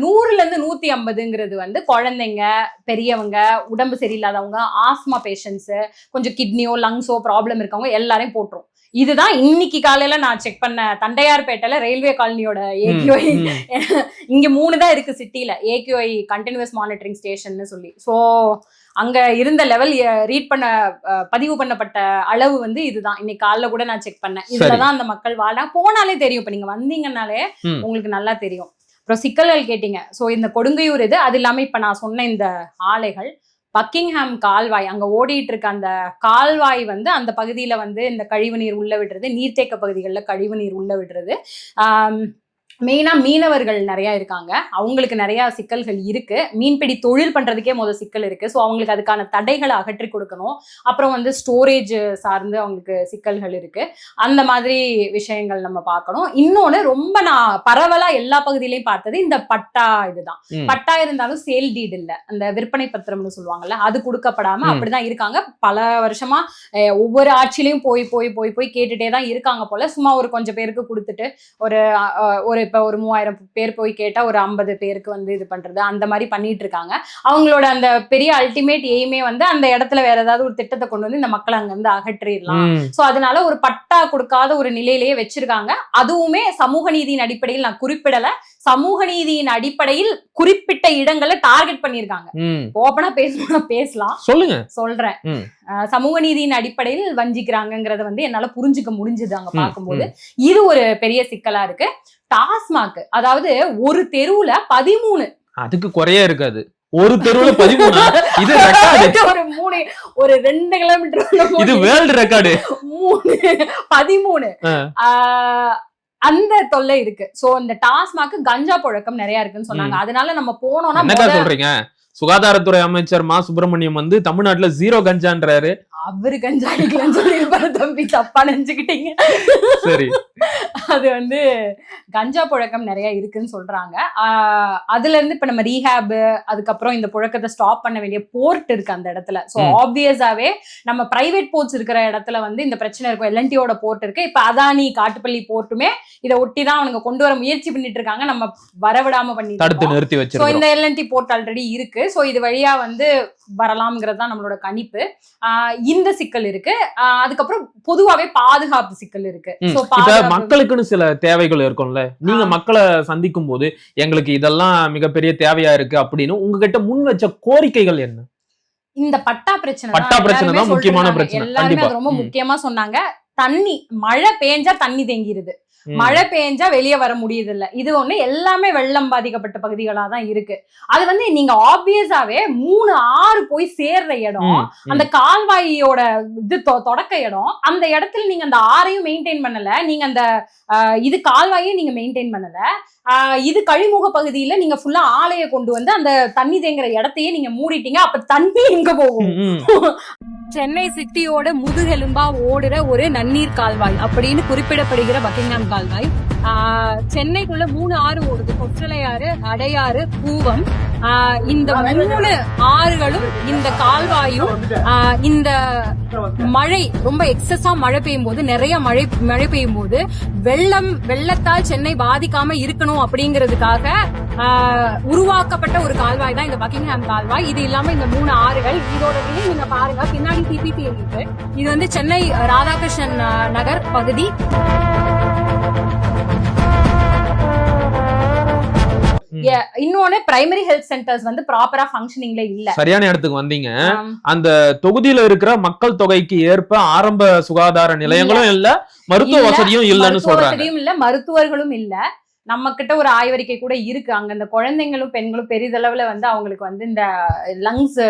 100ல இருந்து 150ங்கிறது வந்து குழந்தைங்க, பெரியவங்க, உடம்பு சரியில்லாதவங்க, ஆஸ்மா பேஷண்ட்ஸ், கொஞ்சம் கிட்னியோ லங்ஸோ ப்ராப்ளம் இருக்கவங்க எல்லாரையும் போட்டுரும். இதுதான் இன்னைக்கு காலையில நான் செக் பண்ண தண்டையார்பேட்டையில ரயில்வே காலனியோட AQI. இங்க 3 தான் இருக்கு சிட்டில AQI கண்டினியூஸ் மானிட்டரிங் ஸ்டேஷன் சொல்லி. சோ அங்க இருந்த லெவல் பதிவு பண்ணப்பட்ட அளவு வந்து இதுதான். இன்னைக்கு காலைல கூட நான் செக் பண்ணேன். இதுலதான் அந்த மக்கள் போனாலே தெரியும். இப்ப நீங்க வந்தீங்கன்னாலே உங்களுக்கு நல்லா தெரியும். அப்புறம் சிக்கல்கள் கேட்டீங்க. சோ இந்த கொடுங்கையூர் இது, அது இல்லாம இப்ப நான் சொன்ன இந்த ஆலைகள், பக்கிங்ஹாம் கால்வாய், அங்க ஓடிட்டு இருக்க அந்த கால்வாய் வந்து அந்த பகுதியில வந்து இந்த கழிவு நீர் உள்ள விடுறது, நீர்த்தேக்க பகுதிகளில் கழிவு நீர் உள்ள விடுறது, மெயினா மீனவர்கள் நிறைய இருக்காங்க, அவங்களுக்கு நிறைய சிக்கல்கள் இருக்கு. மீன்பிடி தொழில் பண்றதுக்கே சிக்கல் இருக்கு. ஸோ அவங்களுக்கு அதுக்கான தடைகளை அகற்றி கொடுக்கணும். அப்புறம் ஸ்டோரேஜ் சார்ந்து அவங்களுக்கு சிக்கல்கள் இருக்கு. அந்த மாதிரி விஷயங்கள் நம்ம பார்க்கணும். இன்னொன்னு ரொம்ப நான் பரவலா எல்லா பகுதியிலையும் பார்த்தது இந்த பட்டா இதுதான். பட்டா இருந்தாலும் சேல் டீட் இல்ல, அந்த விற்பனை பத்திரம்னு சொல்லுவாங்கல்ல, அது கொடுக்கப்படாம அப்படிதான் இருக்காங்க. பல வருஷமா ஒவ்வொரு ஆட்சியிலையும் போய் போய் போய் போய் கேட்டுட்டே தான் இருக்காங்க போல. சும்மா ஒரு கொஞ்சம் பேருக்கு கொடுத்துட்டு ஒரு இப்ப ஒரு 3000 பேர் போய் கேட்டா ஒரு 50 பேருக்கு இது பண்றது, அந்த மாதிரி பண்ணிட்டு இருக்காங்க. அவங்களோட அந்த பெரிய அல்டிமேட் எய்மே அந்த இடத்துல வேற ஏதாவது ஒரு திட்டத்தை கொண்டு வந்து இந்த மக்களை அங்க அகற்றிடலாம். சோ அதனால ஒரு பட்டா கொடுக்காத ஒரு நிலையிலேயே வச்சிருக்காங்க. அதுவுமே சமூக நீதியின் அடிப்படையில் நான் குறிப்பிடல, சமூக நீதியின் அடிப்படையில் குறிப்பிட்ட இடங்களை டார்கெட் பண்ணிருக்காங்க. ஓபனா பேசலாம், சொல்றேன். சமூக நீதியின் அடிப்படையில் வஞ்சிக்கிறாங்கிறத என்னால புரிஞ்சுக்க முடிஞ்சது அங்க பார்க்கும்போது. இது ஒரு பெரிய சிக்கலா இருக்கு. டாஸ்மாக், அதாவது ஒரு தெருவுல 13, அதுக்கு குறைய இருக்காது, ஒரு தெருவுல 13, இது ரெக்கார்டு. ஒரு 2 கிலோமீட்டர் இது வேர்ல்ட் ரெக்கார்டு. 13 அந்த தொல்லை இருக்கு. சோ இந்த டாஸ்மாக் கஞ்சா புழக்கம் நிறைய இருக்குன்னு சொன்னாங்க. அதனால நம்ம போனோம்னா என்ன சொல்றீங்க? சுகாதாரத்துறை அமைச்சர் மா சுப்பிரமணியம் தமிழ்நாட்டுல 0 கஞ்சான்றாரு. அவரு கஞ்சா அடிக்கலன்னு சொல்லி தம்பி, தப்பா நினைச்சுக்கிட்டீங்க. சரி, அது கஞ்சா புழக்கம் நிறைய இருக்குன்னு சொல்றாங்க. அதுல இருந்து இப்ப நம்ம ரீஹேப், அதுக்கப்புறம் இந்த புழக்கத்தை ஸ்டாப் பண்ண வேண்டிய போர்ட் இருக்கு அந்த இடத்துல. சோ ஆப்வியஸாவே நம்ம பிரைவேட் போர்ட்ஸ் இருக்கிற இடத்துல இந்த பிரச்சனை இருக்கும். எல்என்டியோட போர்ட் இருக்கு. இப்ப அதானி காட்டுப்பள்ளி போர்ட்டுமே இதை ஒட்டிதான் அவனுங்க கொண்டு வர முயற்சி பண்ணிட்டு இருக்காங்க. நம்ம வரவிடாம பண்ணி தடுத்து நிறுத்தி வச்சு. இந்த எல்என்டி போர்ட் ஆல்ரெடி இருக்கு. சோ இது வழியா வரலாம்ங்கிறது தான் நம்மளோட கணிப்பு. இந்த சிக்கல் இருக்கு. அதுக்கப்புறம் பொதுவாவே பாதுகாப்பு சிக்கல் இருக்கு. மக்களுக்குன்னு சில தேவைகள் இருக்கும்ல, நீங்க மக்களை சந்திக்கும் போது எங்களுக்கு இதெல்லாம் மிகப்பெரிய தேவையா இருக்கு அப்படின்னு உங்ககிட்ட முன் வச்ச கோரிக்கைகள் என்ன? இந்த பட்டா பிரச்சனை தான் முக்கியமான பிரச்சனை. எல்லாருமே ரொம்ப முக்கியமா சொன்னாங்க. தண்ணி, மழை பெஞ்சா தண்ணி தேங்கிருது, மழை பெஞ்சா வெளியே வர முடியுது இல்ல. இது எல்லாமே வெள்ளம் பாதிக்கப்பட்ட பகுதிகளா தான் இருக்கு. அது நீங்க ஆப்வியஸாவே 3 ஆறு போய் சேர்ற இடம், அந்த கால்வாயோட தொடக்க இடம், அந்த இடத்துல நீங்க அந்த ஆறையும் மெயின்டைன் பண்ணல, நீங்க அந்த இது கால்வாயும் நீங்க மெயின்டைன் பண்ணல. இது கழிமுக பகுதியில நீங்க ஃபுல்லா ஆலையை கொண்டு அந்த தண்ணி தேங்குற இடத்தையே நீங்க மூடிட்டீங்க. அப்ப தண்ணி எங்க போகும்? சென்னை சிட்டியோட முதுகெலும்பா ஓடுற ஒரு நன்னீர் கால்வாய் அப்படின்னு குறிப்பிடப்படுகிற பக்கிங்ஹாம் கால்வாய். சென்னைக்குள்ள 3 ஆறு ஓடுது, கொற்றலையாறு, அடையாறு, கூவம். இந்த 3 ஆறுகளும் இந்த கால்வாயும் இந்த மழை ரொம்ப எக்ஸஸா மழை பெய்யும் போது, நிறைய மழை பெய்யும் போது வெள்ளத்தால் சென்னை பாதிக்காம இருக்கணும் அப்படிங்கிறதுக்காக உருவாக்கப்பட்ட ஒரு கால்வாய் தான் இந்த பக்கிங்ஹாம் கால்வாய். இது இல்லாம இந்த 3 ஆறுகள், இதோட நீங்க பாருங்க பின்னாடி டிபிடி இருக்கு. இது சென்னை ராதாகிருஷ்ணன் நகர் பகுதி. இன்னொன்னு பிரைமரி ஹெல்த் சென்டர்ஸ் ப்ராப்பரா ஃபங்க்ஷனிங்ல இல்ல. சரியான இடத்துக்கு வந்தீங்க. அந்த தொகுதியில இருக்கிற மக்கள் தொகைக்கு ஏற்ப ஆரம்ப சுகாதார நிலையங்களும் இல்ல, மருத்துவ வசதியும் இல்லன்னு சொல்றாங்க. மருத்துவர்களும் இல்ல. நம்ம கிட்ட ஒரு ஆய்வறிக்கை கூட இருக்கு. அங்க இந்த குழந்தைங்களும் பெண்களும் பெரிதளவுல அவங்களுக்கு இந்த லங்ஸ்,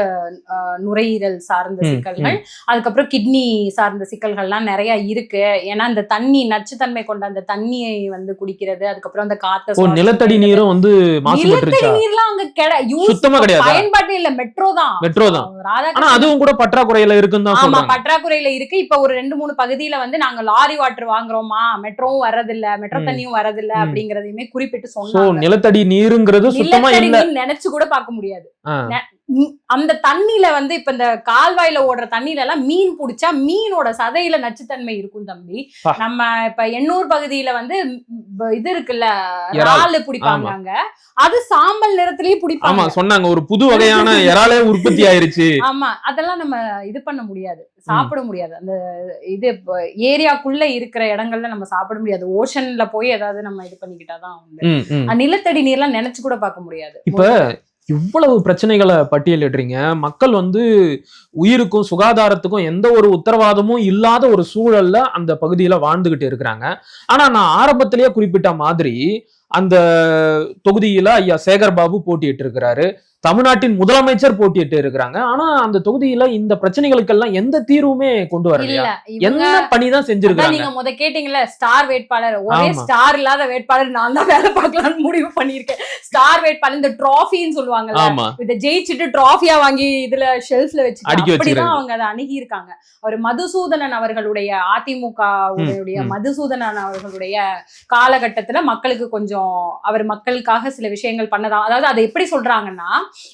நுரையீரல் சார்ந்த சிக்கல்கள், அதுக்கப்புறம் கிட்னி சார்ந்த சிக்கல்கள்லாம் நிறைய இருக்கு. ஏன்னா இந்த தண்ணி நச்சுத்தன்மை கொண்ட அந்த தண்ணியை குடிக்கிறது, அதுக்கப்புறம் அந்த காத்த நிலத்தடி நீரும் நிலத்தடி நீர்லாம் அங்க சுத்தமா கிடையாது, பயன்பாட்டு இல்ல. மெட்ரோ தான் அதுவும் கூட பற்றாக்குறையில இருக்குன்னு. ஆமா, பற்றாக்குறையில இருக்கு. இப்ப ஒரு 2-3 பகுதியில நாங்க லாரி வாட்டர் வாங்குறோமா, மெட்ரோவும் வரதில்ல, மெட்ரோ தண்ணியும் வரதில்ல அப்படிங்கிற குறிப்பிட்டு சொன்னாங்க. நிலத்தடி நீருங்கிறது சுத்தமா இல்ல, நினைச்சு கூட பார்க்க முடியாது. அந்த தண்ணியில இப்ப இந்த கால்வாயில ஓடுற தண்ணியில எல்லாம் மீன் புடிச்சா மீனோட சதையில நச்சுத்தன்மை இருக்கும் தம்பி. நம்ம இப்ப எண்ணூர் பகுதியில இது இருக்குல்ல, இறால் பிடிப்பாங்க அங்க, அது சாம்பல் நிறத்திலேயே பிடிப்பாங்க. சொன்னாங்க ஒரு புது வகையான இறாலே உற்பத்தி ஆயிருச்சு. ஆமா, அதெல்லாம் நம்ம இது பண்ண முடியாது, சாப்பிட முடியாது. அந்த இது ஏரியாக்குள்ள இருக்கிற இடங்கள்ல நம்ம சாப்பிட முடியாது. ஓஷன்ல போய் ஏதாவது நம்ம இது பண்ணிக்கிட்டாதான் உண்டு. நிலத்தடி நீர்லாம் நினைச்சு கூட பார்க்க முடியாது. இப்ப இவ்வளவு பிரச்சனைகளை பட்டியலிடுறீங்க. மக்கள் உயிருக்கும் சுகாதாரத்துக்கும் எந்த ஒரு உத்தரவாதமும் இல்லாத ஒரு சூழல்ல அந்த பகுதியில வாழ்ந்துகிட்டு இருக்கிறாங்க. ஆனா நான் ஆரம்பத்திலேயே குறிப்பிட்ட மாதிரி அந்த தொகுதியில ஐயா சேகர் பாபு போட்டியிட்டு இருக்கிறாரு. தமிழ்நாட்டின் முதலமைச்சர் போட்டியிட்டு இருக்கிறாங்க. ஆனா அந்த தொகுதியில இந்த பிரச்சனைகளுக்கெல்லாம் எந்த தீர்வுமே கொண்டு வரலையா? இல்ல என்ன பணிதான் செஞ்சிருக்காங்க? நீங்க முத கேட்டீங்கல்ல ஸ்டார் வேட்பாளர், ஒரே ஆமா. ஸ்டார் இல்லாத வேட்பாளர் நான் தான் வேலை பார்க்கலாம்னு முடிவு பண்ணிருக்கேன். ஸ்டார் வேட்பாளர் இந்த ட்ராஃபின்னு சொல்லுவாங்கல்ல, ஆமா, இத ஜெயிச்சுட்டு ட்ராஃபியா வாங்கி இதுல ஷெல்ஃப்ல வச்சு அடுக்கி அப்படிதான் வச்சிருக்காங்க. அவங்க அதை அணுகி இருக்காங்க. அவர் மதுசூதனன் அவர்களுடைய அதிமுக மதுசூதனன் அவர்களுடைய காலகட்டத்துல மக்களுக்கு கொஞ்சம் அவர் மக்களுக்காக சில விஷயங்கள் பண்ணதா, அதாவது அதை எப்படி சொல்றாங்கன்னா,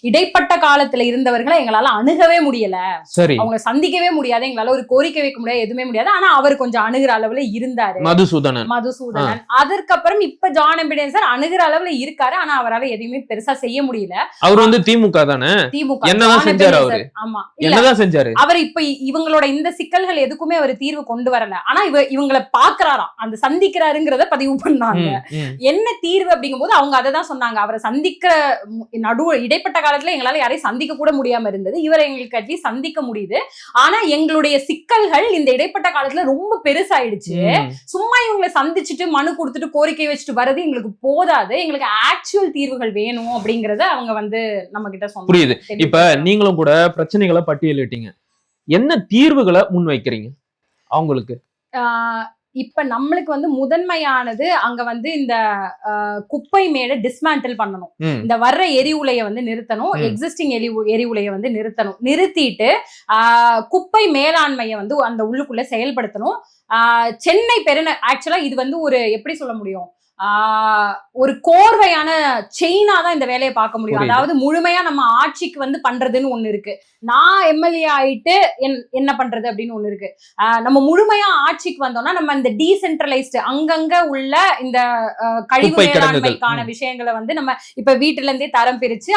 இடைப்பட்ட காலத்துல இருந்தவர்களை எங்களால அணுகவே முடியல, சரி, அவங்க சந்திக்கவே முடியாது, எங்களால ஒரு கோரிக்கை வைக்க முடியாது, எதுவுமே முடியாது. ஆனா அவர் கொஞ்சம் அணுகிற அளவுல இருந்தாரு மதுசூதனன். அதற்கப்புறம் இப்ப ஜான் எம்பிடேசன் அணுகிற அளவுல இருக்காரு. ஆனா அவரால் எதுவுமே பெருசா செய்ய முடியல. அவர் வந்து திமுக தானே, திமுக என்னதான் செஞ்சாரு அவரு? ஆமா, என்னதான் செஞ்சாரு அவர்? இப்ப இவங்களோட இந்த சிக்கல்கள் எதுக்குமே அவர் தீர்வு கொண்டு வரல. ஆனா இவங்களை பாக்குறாராம், அந்த சந்திக்கிறாருங்கிறத பதிவு பண்ணாங்க. என்ன தீர்வு அப்படிங்கும் போது அவங்க அதை தான் சொன்னாங்க. அவரை சந்திக்கிற இடைப்பட்ட காலத்துல எங்களால யாரையும் சந்திக்க கூட முடியாம இருந்தது, இவரை எங்களுக்கு அட்லீஸ்ட் சந்திக்க முடியுது. ஆனா எங்களுடைய சிக்கல்கள் இந்த இடைப்பட்ட காலத்துல ரொம்ப பெருசாயிடுச்சு. சும்மா இவங்களை சந்திச்சுட்டு மனு கொடுத்துட்டு கோரிக்கை வச்சுட்டு வர்றது எங்களுக்கு போதாது, எங்களுக்கு ஆக்சுவல் தீர்வுகள் வேணும் அப்படிங்கறத அவங்க வந்து நம்ம கிட்ட சொன்னாங்க. புரியுது. இப்ப நீங்களும் கூட பிரச்சனைகளை பட்டியலிட்டீங்க, என்ன தீர்வுகளை முன் வைக்கிறீங்க அவங்களுக்கு? இப்ப நம்மளுக்கு வந்து முதன்மையானது அங்க வந்து இந்த குப்பை மேடை டிஸ்மேண்டில் பண்ணணும், இந்த வர்ற எரிவுலையை வந்து நிறுத்தணும், எக்ஸிஸ்டிங் எரிவுலையை வந்து நிறுத்திட்டு குப்பை மேலாண்மையை வந்து அந்த உள்ளுக்குள்ள செயல்படுத்தணும். சென்னை ஆக்சுவலா இது வந்து ஒரு எப்படி சொல்ல முடியும், ஒரு கோர்வையான செயினா தான் இந்த வேலையை பார்க்க முடியும். அதாவது முழுமையா நம்ம ஆட்சிக்கு வந்து பண்றதுன்னு ஒண்ணு இருக்கு, நான் எம்எல்ஏ ஆயிட்டு என்ன பண்றது அப்படின்னு ஒண்ணு இருக்கு. நம்ம முழுமையா ஆட்சிக்கு வந்தோம்னா நம்ம இந்த டீசென்ட்ரலைஸ்டு அங்கங்க உள்ள இந்த கழிவு மேலாண்மைக்கான விஷயங்களை வந்து நம்ம இப்ப வீட்டுல இருந்தே தரம் பிரிச்சு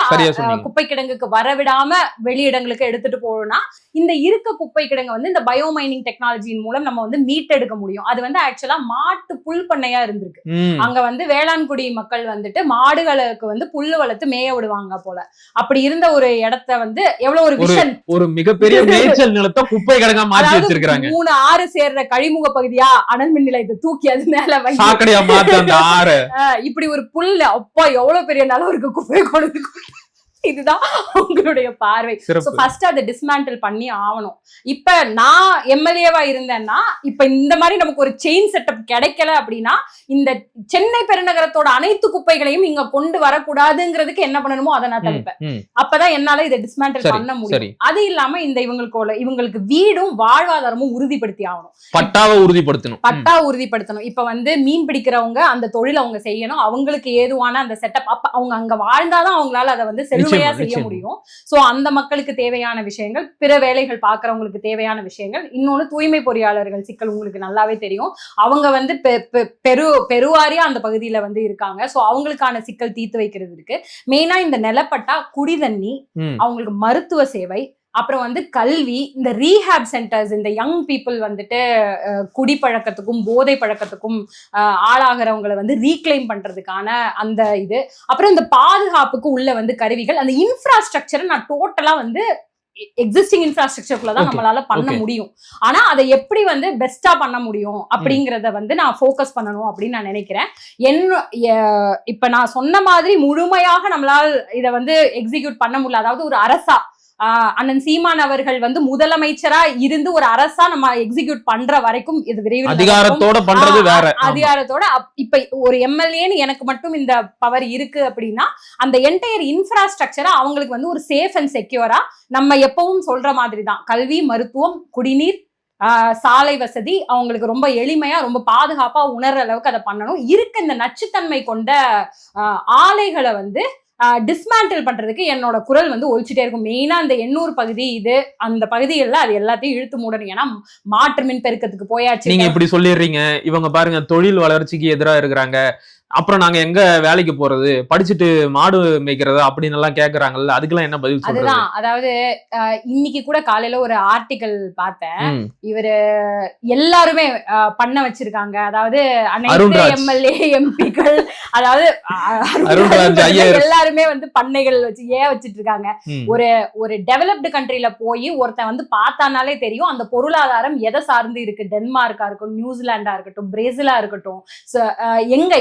குப்பை கிடங்குக்கு வரவிடாம வெளியிடங்களுக்கு எடுத்துட்டு போகணும்னா இந்த இருக்க குப்பை கிடங்கு வந்து இந்த பயோமைனிங் டெக்னாலஜியின் மூலம் நம்ம வந்து மீட்டெடுக்க முடியும். அது வந்து ஆக்சுவலா மாட்டு புல் பண்ணையா இருந்திருக்கு. அங்க வந்து வேளாண்குடி மக்கள் வந்துட்டு மாடுகளுக்கு வந்து புல்லு வளர்த்து மேய விடுவாங்க போல. அப்படி இருந்த ஒரு இடத்த வந்து எவ்வளவு ஒரு விஷன், ஒரு மிகப்பெரிய மேய்ச்சல் நிலத்தை குப்பை கிடங்கா மாற்றி வச்சிருக்காங்க. 3 ஆறு சேர்ற கழிமுக பகுதியா அனல் மின் நிலையத்தை தூக்கி அது மேல இப்படி ஒரு புல்லு, அப்பா எவ்வளவு பெரிய நிலம் இருக்கு குப்பை கொடுத்து. இதுதான் உங்களுடைய பார்வை. அதை டிஸ்மேண்டில் பண்ணி ஆகணும். இப்ப நான் எம்எல்ஏவா இருந்தேன்னா இப்ப இந்த மாதிரி நமக்கு ஒரு செயின் செட்டப் கிடைக்கல அப்படின்னா இந்த சென்னை பெருநகரத்தோட அனைத்து குப்பைகளையும் இங்க கொண்டு வரக்கூடாதுங்கிறதுக்கு என்ன பண்ணணுமோ அதை நான் தடுப்பேன். அப்பதான் என்னால இதை டிஸ்மேண்டில் பண்ண முடியும். அது இல்லாம இந்த இவங்களுக்கு வீடும் வாழ்வாதாரமும் உறுதிப்படுத்தி ஆகணும், பட்டாவை உறுதிப்படுத்தணும். இப்ப வந்து மீன் பிடிக்கிறவங்க அந்த தொழில் அவங்க செய்யணும், அவங்களுக்கு ஏதுவான அந்த செட்டப் அவங்க அங்க வாழ்ந்தாதான் அவங்களால அதை வந்து செய்ய முடியும். சோ அந்த மக்களுக்கு தேவையான விஷயங்கள், பிற வேலைகள் பாக்குறவங்களுக்கு தேவையான விஷயங்கள். இன்னொன்னு தூய்மை பொறியாளர்கள் சிக்கல் உங்களுக்கு நல்லாவே தெரியும். அவங்க வந்து பெருவாரியா அந்த பகுதியில வந்து இருக்காங்க. சோ அவங்களுக்கான சிக்கல் தீர்த்து வைக்கிறது இருக்கு. மெயினா இந்த நிலப்பட்டா, குடி தண்ணி, அவங்களுக்கு மருத்துவ சேவை, அப்புறம் வந்து கல்வி, இந்த ரீஹேப் சென்டர்ஸ், இந்த யங் பீப்புள் வந்துட்டு குடிப்பழக்கத்துக்கும் போதை பழக்கத்துக்கும் ஆளாகிறவங்களை வந்து ரீக்ளைம் பண்றதுக்கான அந்த இது, அப்புறம் இந்த பாதுகாப்புக்கு உள்ள வந்து கருவிகள், அந்த இன்ஃப்ராஸ்ட்ரக்சரை நான் டோட்டலா வந்து எக்ஸிஸ்டிங் இன்ஃப்ராஸ்ட்ரக்சர்ல தான் நம்மளால பண்ண முடியும். ஆனா அதை எப்படி வந்து பெஸ்டா பண்ண முடியும் அப்படிங்கறத வந்து நான் ஃபோக்கஸ் பண்ணணும் அப்படின்னு நான் நினைக்கிறேன். இப்ப நான் சொன்ன மாதிரி முழுமையாக நம்மளால இதை வந்து எக்ஸிக்யூட் பண்ண முடியல. அதாவது ஒரு அரசா அண்ணன் சீமான் அவர்கள் வந்து முதலமைச்சரா இருந்து ஒரு அரசா நம்ம எக்ஸிக்யூட் பண்ற வரைக்கும் இது விரைவில் அதிகாரத்தோட பண்றது வேற. அதிகாரத்தோட இப்ப ஒரு எம்எல்ஏன்னு எனக்கு மட்டும் இந்த பவர் இருக்கு அப்படின்னா அந்த என்டையர் இன்ஃப்ராஸ்ட்ரக்சரை அவங்களுக்கு வந்து ஒரு சேஃப் அண்ட் செக்யூரா நம்ம எப்பவும் சொல்ற மாதிரி தான் கல்வி, மருத்துவம், குடிநீர், சாலை வசதி அவங்களுக்கு ரொம்ப எளிமையா ரொம்ப பாதுகாப்பா உணர்ற அளவுக்கு அதை பண்ணணும். இருக்க இந்த நச்சுத்தன்மை கொண்ட ஆலைகளை வந்து டிஸ்மேண்டில் பண்றதுக்கு என்னோட குரல் வந்து ஒழிச்சுட்டே இருக்கும். மெயினா இந்த 800 பகுதி, இது அந்த பகுதிகள்ல அது எல்லாத்தையும் இழுத்து மூடணும். ஏன்னா மாற்று மின் பெருக்கத்துக்கு போயாச்சு. நீங்க இப்படி சொல்லிடுறீங்க, இவங்க பாருங்க தொழில் வளர்ச்சிக்கு எதிராக இருக்கிறாங்க, அப்புறம் நாங்க எங்க வேலைக்கு போறது, படிச்சுட்டு மாடு மேய்க்கிறது அப்படின்னு எல்லாம் கேக்குறாங்கல்ல, அதுக்கெல்லாம் என்ன பதில் சொல்றது? அதுதான், அதாவது இன்னைக்கு கூட காலையில ஒரு ஆர்டிகல் பார்த்தேன். இவரு எல்லாருமே பண்ண வச்சிருக்காங்க, அதாவது அனைத்து எம்எல்ஏ எம்பிக்கள், அதாவது எல்லாருமே வந்து பண்ணைகள் வச்சு வச்சிட்டு இருக்காங்க. ஒரு டெவலப்டு கண்ட்ரில போய் ஒருத்தன் வந்து பார்த்தானாலே தெரியும் அந்த பொருளாதாரம் எதை சார்ந்து இருக்கு. டென்மார்க்கா இருக்கட்டும், நியூசிலாண்டா இருக்கட்டும், பிரேசிலா இருக்கட்டும், எங்க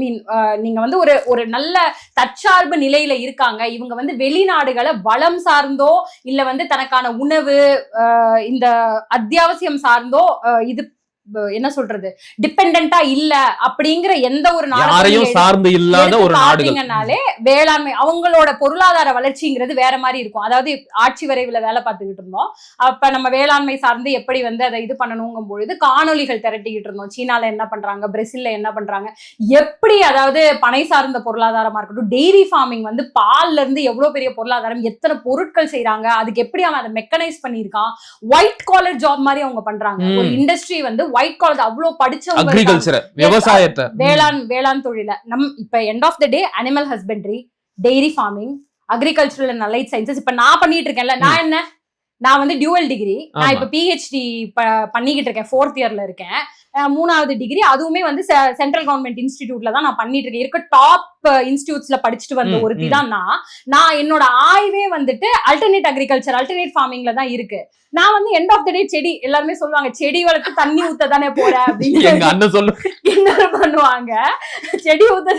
மீன் நீங்க வந்து ஒரு நல்ல தற்சார்பு நிலையில இருக்காங்க, இவங்க வந்து வெளிநாடுகளை வளம் சார்ந்தோ இல்ல வந்து தனக்கான உணவு இந்த அத்தியாவசியம் சார்ந்தோ இது என்ன சொல்றது டிபெண்டா இல்ல அப்படிங்கிற எந்த ஒரு யாரையும் சார்ந்து இல்லாத ஒரு நாடுனாலே வேளாண்மை அவங்களோட பொருளாதார வளர்ச்சிங்கிறது வேற மாதிரி இருக்கும். அதாவது ஆட்சி வரைவுல வேலை பார்த்துக்கிட்டு இருந்தோம், அப்ப நம்ம வேளாண்மை சார்ந்து எப்படி வந்து அதை இது பண்ணணுங்கும் பொழுது காணொலிகள் திரட்டிக்கிட்டு இருந்தோம். சீனால என்ன பண்றாங்க, பிரேசில்ல என்ன பண்றாங்க, எப்படி அதாவது பனை சார்ந்த பொருளாதாரமா இருக்கட்டும், டெய்ரி ஃபார்மிங் வந்து பால்ல இருந்து எவ்வளவு பெரிய பொருளாதாரம், எத்தனை பொருட்கள் செய்யறாங்க, அதுக்கு எப்படி அவன் அதை மெக்கனைஸ் பண்ணிருக்கான், ஒயிட் காலர் ஜாப் மாதிரி அவங்க பண்றாங்க. ஒரு இண்டஸ்ட்ரி வந்து ஒயிட் காலர் அவ்வளவு படிச்சவங்க விவசாயத்தை வேளாண் தொழில இப்ப end of the day animal husbandry, dairy farming, agricultural and allied sciences இப்ப நான் பண்ணிட்டு இருக்கேன்ல. நான் வந்து டியூவல் டிகிரி, நான் இப்ப பிஹெச்டி பண்ணிக்கிட்டு இருக்கேன், 4th இயர்ல இருக்கேன். 3வது டிகிரி அதுவுமே வந்து சென்ட்ரல் கவர்மெண்ட் இன்ஸ்டிடியூட்ல தான் நான் பண்ணிட்டு இருக்கேன். இருக்க டாப் இன்ஸ்டிடியூட்ஸ்ல படிச்சுட்டு வந்த ஒருத்தி தான் நான் என்னோட ஆய்வே வந்துட்டு அல்டர்னேட் அக்ரிகல்ச்சர், அல்டர்னேட் ஃபார்மிங்ல தான் இருக்கு. நான் வந்து எண்ட் ஆஃப் த டே செடி எல்லாருமே சொல்லுவாங்க, செடி வளர்த்து தண்ணி ஊத்த தானே போற அப்படின்னு என்ன பண்ணுவாங்க, செடி ஊத்த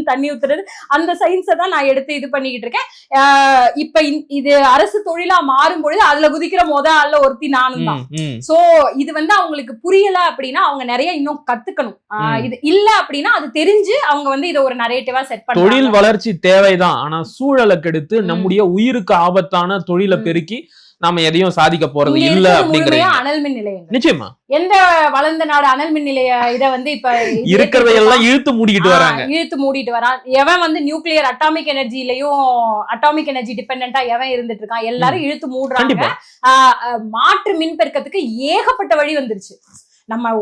தண்ணி ஊத்துறது அந்த சயின்ஸை தான் நான் எடுத்து இது பண்ணிக்கிட்டு இருக்கேன். இப்ப இது அரசு தொழிலா மாறும் பொழுது அதுல குதிக்கிற ஆள்ல ஒருத்தி நானும் தான். சோ இது வந்து அவங்களுக்கு புரியல அப்படின்னா அவங்க நிறைய இன்னும் கத்துக்கணும். இது இல்ல அப்படின்னா அது தெரிஞ்சு அவங்க வந்து இதை ஒரு நரேட்டிவா செட் பண்ண. தொழில் வளர்ச்சி தேவைதான், ஆனா சூழலை கெடுத்து நம்முடைய உயிருக்கு ஆபத்தான தொழிலை பெருக்கி நாம எதையும் சாதிக்க போறது இல்ல அப்படிங்கறது. அனல் மின் நிலையம் நிச்சயமா எந்த வளர்ந்த நாடு அனல் மின் நிலைய இத வந்து இப்ப இருக்கிறதையெல்லாம் இழுத்து மூடிட்டு வரான். எவன் வந்து நியூக்ளியர் அட்டாமிக் எனர்ஜி டிபெண்டா எவன் இருந்துட்டு இருக்கான், எல்லாரும் இழுத்து மூடுறாங்க. மாற்று மின் பெருக்கத்துக்கு ஏகப்பட்ட வழி வந்துருச்சு. நம்ம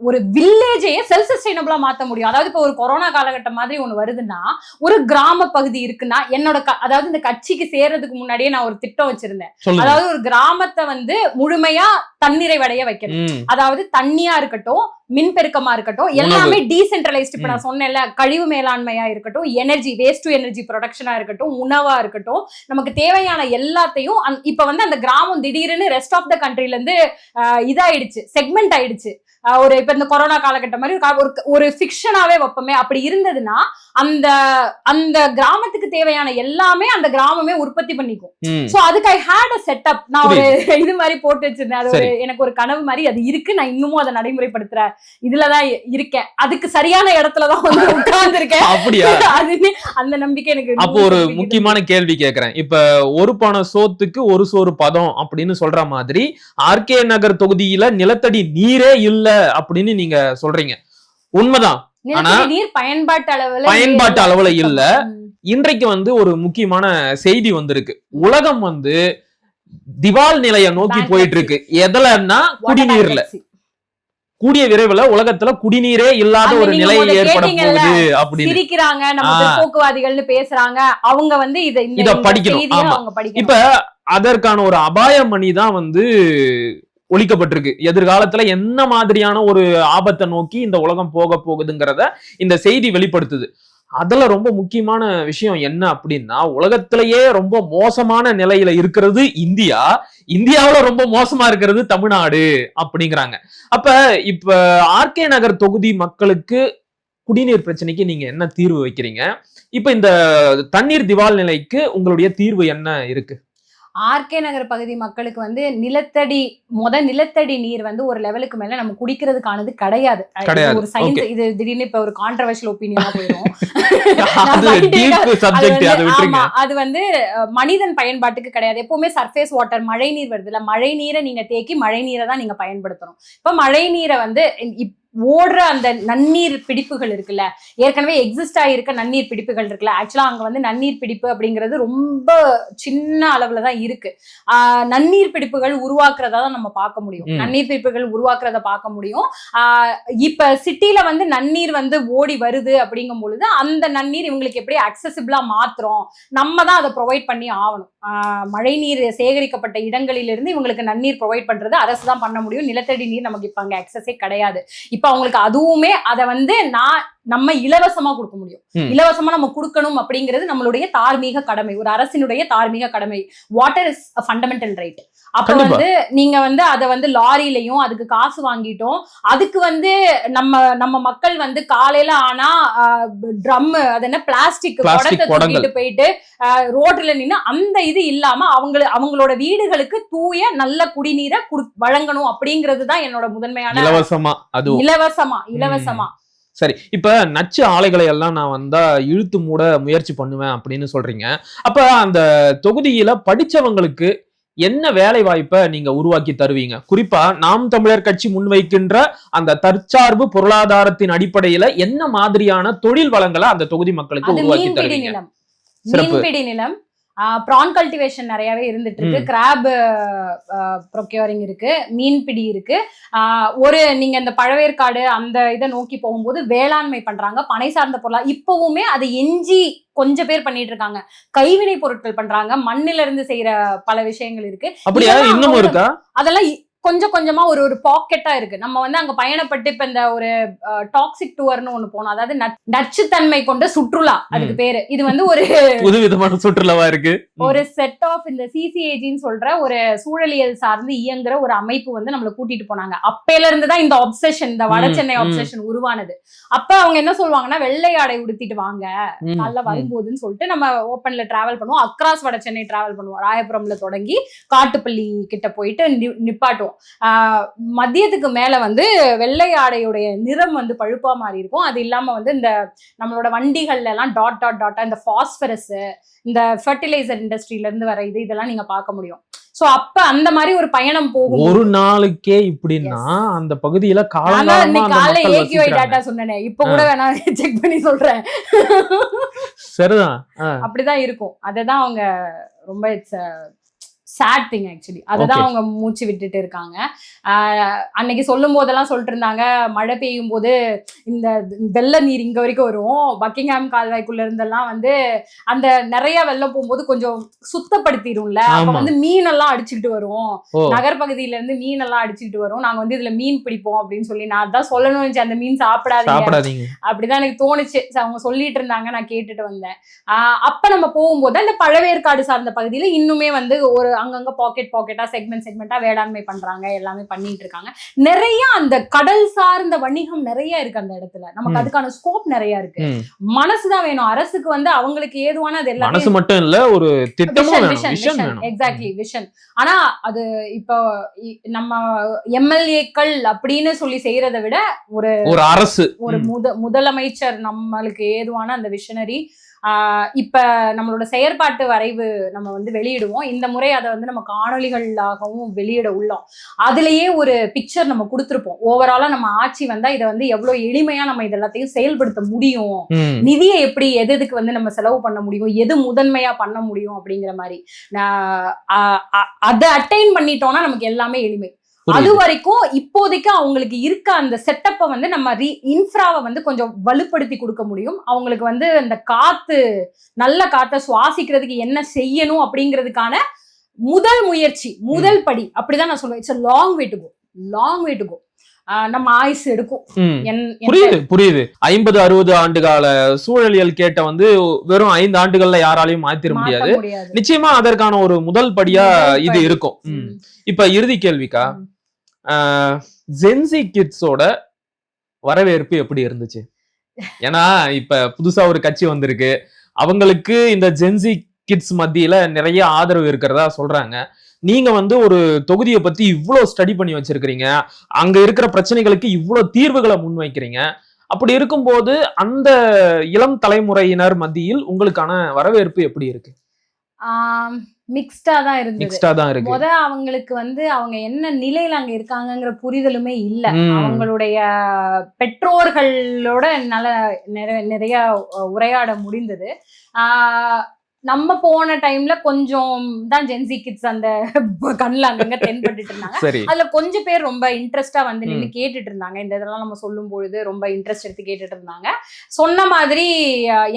ஒரு வில்லேஜையே செல்ஃப் சஸ்டைனபிளா மாத்த முடியும். அதாவது இப்ப ஒரு கொரோனா காலகட்டம் மாதிரி ஒண்ணு வருதுன்னா, ஒரு கிராம பகுதி இருக்குன்னா, அதாவது இந்த கட்சிக்கு சேர்றதுக்கு முன்னாடியே நான் ஒரு திட்டம் வச்சிருந்தேன். அதாவது ஒரு கிராமத்தை வந்து முழுமையா தன்னிறைவடைய வைக்கணும். அதாவது தண்ணியா இருக்கட்டும், மின் பெருக்கமா இருக்கட்டும், எல்லாமே டீசென்ட்ரலைஸ்ட். இப்ப நான் சொன்னேன்ல, கழிவு மேலாண்மையா இருக்கட்டும், எனர்ஜி வேஸ்ட் டு எனர்ஜி ப்ரொடக்ஷனா இருக்கட்டும், உணவா இருக்கட்டும், நமக்கு தேவையான எல்லாத்தையும் இப்ப வந்து அந்த கிராமம் திடீர்னு ரெஸ்ட் ஆஃப் த கண்ட்ரில இருந்து இதாயிடுச்சு, செக்மெண்ட் ஆயிடுச்சு. இப்ப இந்த கொரோனா காலகட்டம் மாதிரி ஒரு ஃபிக்ஷனாவே வைப்போமே, அப்படி இருந்ததுன்னா அந்த கிராமத்துக்கு தேவையான எல்லாமே அந்த கிராமமே உற்பத்தி பண்ணிக்கும். சோ அதுக்கு ஐ ஹேட் அ செட்டப். நான் ஒரு இது மாதிரி போட்டு வச்சிருந்தேன். அது எனக்கு ஒரு கனவு மாதிரி அது இருக்கு. நான் இன்னமும் அதை நடைமுறைப்படுத்துற இதுலதான் இருக்கேன். அதுக்கு சரியான இடத்துலதான் வந்து உட்கார்ந்துருக்கேன். அப்படியா? அந்த நம்பிக்கை எனக்கு. அப்போ ஒரு முக்கியமான கேள்வி கேட்கிறேன். இப்ப ஒரு பண சோத்துக்கு ஒரு சோறு பதம் அப்படின்னு சொல்ற மாதிரி ஆர்கே நகர் தொகுதியில நிலத்தடி நீரே இல்ல அப்படின்னு நீங்க சொல்றீங்க. உண்மைதான். நீர் பயன்பாட்டு அளவுல இல்ல. இன்றைக்கு வந்து ஒரு முக்கியமான செய்தி வந்திருக்கு. உலகம் வந்து திவால் நிலையை நோக்கி போயிட்டு இருக்கு. எதுலன்னா குடிநீர்ல. கூடிய விரைவில் உலகத்துல குடிநீரே இல்லாத ஒரு நிலை ஏற்பட போகுது அப்படின்னு சிரிக்கிறாங்க. நம்ம போக்குவாதிகள்னு பேசுறாங்க. அவங்க வந்து இத படிக்கணும். இப்ப அதற்கான ஒரு அபாய மணி தான் வந்து ஒழிக்கப்பட்டிருக்கு. எதிர்காலத்துல என்ன மாதிரியான ஒரு ஆபத்தை நோக்கி இந்த உலகம் போக போகுதுங்கிறத இந்த செய்தி வெளிப்படுத்துது. அதுல ரொம்ப முக்கியமான விஷயம் என்ன அப்படின்னா, உலகத்திலேயே ரொம்ப மோசமான நிலையில இருக்கிறது இந்தியாவுல ரொம்ப மோசமா இருக்கிறது தமிழ்நாடு அப்படிங்கிறாங்க. அப்ப இப்ப ஆர்கே நகர் தொகுதி மக்களுக்கு குடிநீர் பிரச்சனைக்கு நீங்க என்ன தீர்வு வைக்கிறீங்க? இப்ப இந்த தண்ணீர் திவால் நிலைக்கு உங்களுடைய தீர்வு என்ன இருக்கு? ஆர்கே நகர் பகுதி மக்களுக்கு வந்து நிலத்தடி நீர் வந்து ஒரு லெவலுக்கு மேல நம்ம குடிக்கிறதுக்கானது கிடையாது. ஒரு சயின்ஸ் இது திடீர்னு இப்ப ஒரு கான்ட்ரவர்ஷியல் ஒப்பீனியனா போயிடும். அது வந்து மனிதன் பயன்பாட்டுக்கு கிடையாது. எப்பவுமே சர்ஃபேஸ் வாட்டர், மழை நீர் வருது இல்ல, மழை நீரை நீங்க தேக்கி மழை நீரை தான் நீங்க பயன்படுத்தணும். இப்ப மழை நீரை வந்து ஓடுற அந்த நன்னீர் பிடிப்புகள் இருக்குல்ல, ஏற்கனவே எக்ஸிஸ்ட் ஆகிருக்க நன்னீர் பிடிப்புகள் இருக்குல்ல, ஆக்சுவலா அங்க வந்து நன்னீர் பிடிப்பு அப்படிங்கிறது ரொம்ப சின்ன அளவுல தான் இருக்கு. நன்னீர் பிடிப்புகள் உருவாக்குறதா தான் நம்ம பார்க்க முடியும். நன்னீர் பிடிப்புகள் உருவாக்குறத பார்க்க முடியும். இப்ப சிட்டில வந்து நன்னீர் வந்து ஓடி வருது அப்படிங்கும் பொழுது அந்த நன்னீர் இவங்களுக்கு எப்படி அக்சசிபிளா மாத்திரம் நம்ம தான் அதை ப்ரொவைட் பண்ணி ஆகணும். மழை நீர் சேகரிக்கப்பட்ட இடங்களிலிருந்து இவங்களுக்கு நன்னீர் ப்ரொவைட் பண்றது அரசு தான் பண்ண முடியும். நிலத்தடி நீர் நமக்கு இப்ப அங்க அக்சஸே கிடையாது. இப்ப அவங்களுக்கு அதுவுமே அதை வந்து நம்ம இலவசமா கொடுக்க முடியும். இலவசமா நம்ம கொடுக்கணும் அப்படிங்கிறது நம்மளுடைய தார்மீக கடமை, ஒரு அரசினுடைய தார்மீக கடமை. Water is a fundamental right. அப்ப வந்து நீங்க வந்து அத வந்து லாரிலையும் அதுக்கு காசு வாங்கிட்டோம், அதுக்கு வந்து நம்ம மக்கள் வந்து காலையில ஆனா ட்ரம், அது என்ன பிளாஸ்டிக் குடத்தை தூக்கிட்டு போயிட்டு ரோட்ல நின்னு அந்த இது இல்லாம அவங்களோட வீடுகளுக்கு தூய நல்ல குடிநீரை வழங்கணும் அப்படிங்கிறதுதான் என்னோட முதன்மையான இலவசமா. சரி, இப்ப நச்சு ஆலைகளை எல்லாம் நான் வந்தா இழுத்து மூட முயற்சி பண்ணுவேன் அப்படின்னு சொல்றீங்க. அப்ப அந்த தொகுதியில படிச்சவங்களுக்கு என்ன வேலை வாய்ப்பை நீங்க உருவாக்கி தருவீங்க? குறிப்பா நாம் தமிழர் கட்சி முன்வைக்கின்ற அந்த தற்சார்பு பொருளாதாரத்தின் அடிப்படையில என்ன மாதிரியான தொழில் வளங்களை அந்த தொகுதி மக்களுக்கு உருவாக்கி தருவீங்க? மீன்பிடி நிலம், ப்ரான் கல்டிவேஷன் நிறையவே இருந்துட்டு இருக்கு, கிராப் ப்ரொக்யூரிங் இருக்கு, மீன்பிடி இருக்கு. நீங்க இந்த பழவேற்காடு அந்த இதை நோக்கி போகும்போது வேளாண்மை பண்றாங்க, பனை சார்ந்த பொருளா இப்பவுமே அது எஞ்சி கொஞ்சம் பேர் பண்ணிட்டு இருக்காங்க. கைவினை பொருட்கள் பண்றாங்க, மண்ணில இருந்து செய்யற பல விஷயங்கள் இருக்கு. அப்படியா? இன்னும் இருக்கா? அதெல்லாம் கொஞ்சம் கொஞ்சமா ஒரு பாக்கெட்டா இருக்கு. நம்ம வந்து அங்க பயணப்பட்டு இப்ப இந்த ஒரு டாக்ஸிக் டூர்னு ஒண்ணு போனோம், அதாவது நச்சுத்தன்மை கொண்ட சுற்றுலா அதுக்கு பேரு. இது வந்து ஒரு புதுவிதமான சுற்றுலாவா இருக்கு. ஒரு செட் ஆஃப் இந்த சிசிஏஜின்னு சொல்ற ஒரு சூழலியல் சார்ந்து இயங்குற ஒரு அமைப்பு வந்து நம்மள கூட்டிட்டு போனாங்க. அப்பையில இருந்துதான் இந்த ஆப்செஷன், இந்த வட சென்னை ஆப்செஷன் உருவானது. அப்ப அவங்க என்ன சொல்லுவாங்கன்னா, வெள்ளை ஆடை உடுத்திட்டு வாங்க நல்லா வரும்போதுன்னு சொல்லிட்டு நம்ம ஓப்பன்ல டிராவல் பண்ணுவோம். அக்ராஸ் வட சென்னை டிராவல் பண்ணுவோம். ராயபுரம்ல தொடங்கி காட்டுப்பள்ளி கிட்ட போயிட்டு நிப்பாட்டுவோம். மதியத்துக்கு மேல வந்து வெள்ளை ஆடையுடைய நிறம் வந்து பழுப்பா மாறி இருக்கும். அது இல்லாம வந்து இந்த நம்மளோட வண்டிகள்ல எல்லாம் டாட்டா இந்த பாஸ்பரஸ், இந்த ஃபெர்டிலைசர் இண்டஸ்ட்ரியில இருந்து வர இதெல்லாம் நீங்க பார்க்க முடியும். சோ அப்ப அந்த மாதிரி ஒரு பயணம் போகும். ஒரு நாளுக்கே இப்படின்னா அந்த பகுதியில டேட்டா சொன்னேனே, இப்ப கூட வேணா செக் பண்ணி சொல்றேன். சரிதான், அப்படிதான் இருக்கும். அததான் அவங்க ரொம்ப சேட் திங் ஆக்சுவலி. அததான் அவங்க மூச்சு விட்டுட்டு இருக்காங்க. அன்னைக்கு சொல்லும் போதெல்லாம் சொல்லிட்டு இருந்தாங்க, மழை பெய்யும் போது இந்த வெள்ள நீர் இங்க வரைக்கும் வரும், பக்கிங்ஹாம் கால்வாய்க்குள்ள இருந்தெல்லாம் வந்து அந்த நிறைய வெள்ளம் போகும்போது கொஞ்சம் சுத்தப்படுத்திடும்ல, அப்ப வந்து மீனெல்லாம் அடிச்சுக்கிட்டு வரும், நகர்பகுதியில இருந்து மீனெல்லாம் அடிச்சுக்கிட்டு வரும், நாங்க வந்து இதுல மீன் பிடிப்போம் அப்படின்னு சொல்லி நான் அதான் சொல்லணும்னு, அந்த மீன் சாப்பிடாதீங்க அப்படிதான் எனக்கு தோணுச்சு. அவங்க சொல்லிட்டு இருந்தாங்க, நான் கேட்டுட்டு வந்தேன். அப்ப நம்ம போகும்போது அந்த பழவேற்காடு சார்ந்த பகுதியில இன்னுமே வந்து ஒரு அங்கங்க பாக்கெட்டா செக்மெண்டா வேளாண்மை பண்றாங்க, எல்லாமே பண்ணிட்டு இருக்காங்க. நிறைய அந்த கடல் சார்ந்த வணிகம் நிறைய இருக்கு அந்த இடத்துல. நமக்கு அதுக்கான ஸ்கோப் நிறைய இருக்கு. மனசுதான் வேணும் அரசுக்கு வந்து அவங்களுக்கு ஏதுவான அது எல்லாமே. மனசு மட்டும் இல்ல, ஒரு திட்டமும் வேணும், விஷன் வேணும். Exactly, vision. ஆனா அது இப்போ நம்ம எம்எல்ஏக்கள் அப்படின்னு சொல்லி செய்யறதை விட ஒரு அரசு, ஒரு முதலமைச்சர் நம்மளுக்கு ஏதுவான அந்த விஷனரி. இப்ப நம்மளோட செயற்பாட்டு வரைவு நம்ம வந்து வெளியிடுவோம். இந்த முறை அதை வந்து நம்ம காணொலிகளாகவும் வெளியிட உள்ளோம். அதுலயே ஒரு பிக்சர் நம்ம கொடுத்துருப்போம். ஓவராலா நம்ம ஆட்சி வந்தா இதை வந்து எவ்வளவு எளிமையா நம்ம இது எல்லாத்தையும் செயல்படுத்த முடியும், நிதியை எப்படி எதுக்கு வந்து நம்ம செலவு பண்ண முடியும், எது முதன்மையா பண்ண முடியும் அப்படிங்கிற மாதிரி அதை அட்டைன் பண்ணிட்டோம்னா நமக்கு எல்லாமே எளிமை. அது வரைக்கும் இப்போதைக்கு அவங்களுக்கு இருக்க அந்த செட்டப்பை வந்து நம்ம இன்ஃப்ராவை வந்து கொஞ்சம் வலுப்படுத்தி கொடுக்க முடியும். அவங்களுக்கு வந்து அந்த நல்ல காத்தை சுவாசிக்கிறதுக்கு என்ன செய்யணும் அப்படிங்கிறதுக்கான முதல் முயற்சி, முதல் படி. அப்படிதான் நான் சொல்லுவேன். It's a long way to go. நம்ம ஆயுசு எடுக்கும். புரியுது. 50-60 ஆண்டு கால சூழலியல் கேட்ட வந்து வெறும் 5 ஆண்டுகள்ல யாராலையும் மாத்திர முடியாது. நிச்சயமா அதற்கான ஒரு முதல் படியா இது இருக்கும். இப்ப இறுதி கேள்விக்கா, ஜென்சி கிட்ஸோட வரவேற்பு எப்படி இருந்துச்சு? ஏன்னா இப்ப புதுசா ஒரு கட்சி வந்திருக்கு, அவங்களுக்கு இந்த ஜென்சி கிட்ஸ் மத்தியில நிறைய ஆதரவு இருக்கிறதா சொல்றாங்க. நீங்க வந்து ஒரு தொகுதியை பத்தி இவ்வளவு ஸ்டடி பண்ணி வச்சிருக்கிறீங்க, அங்க இருக்கிற பிரச்சனைகளுக்கு இவ்வளவு தீர்வுகளை முன்வைக்கிறீங்க. அப்படி இருக்கும்போது அந்த இளம் தலைமுறையினர் மத்தியில் உங்களுக்கான வரவேற்பு எப்படி இருக்கு? மிக்ஸ்டா தான் இருக்கு. அவங்களுக்கு வந்து அவங்க என்ன நிலையில அங்க இருக்காங்கிற புரிதலுமே இல்ல. அவங்களுடைய பெற்றோர்களோட நிறைய உரையாட முடிந்தது. நம்ம போன டைம்ல கொஞ்சம் தான் ஜென்சி கிட்ஸ் அந்த கண்ணுல அங்கங்க தென்பட்டுட்டு இருந்தாங்க. சரி. அதுல கொஞ்சம் பேர் ரொம்ப இன்ட்ரெஸ்டா வந்து நின்று கேட்டுட்டு இருந்தாங்க. இந்த இதெல்லாம் நம்ம சொல்லும் பொழுது ரொம்ப இன்ட்ரெஸ்ட் எடுத்து கேட்டுட்டு இருந்தாங்க. சொன்ன மாதிரி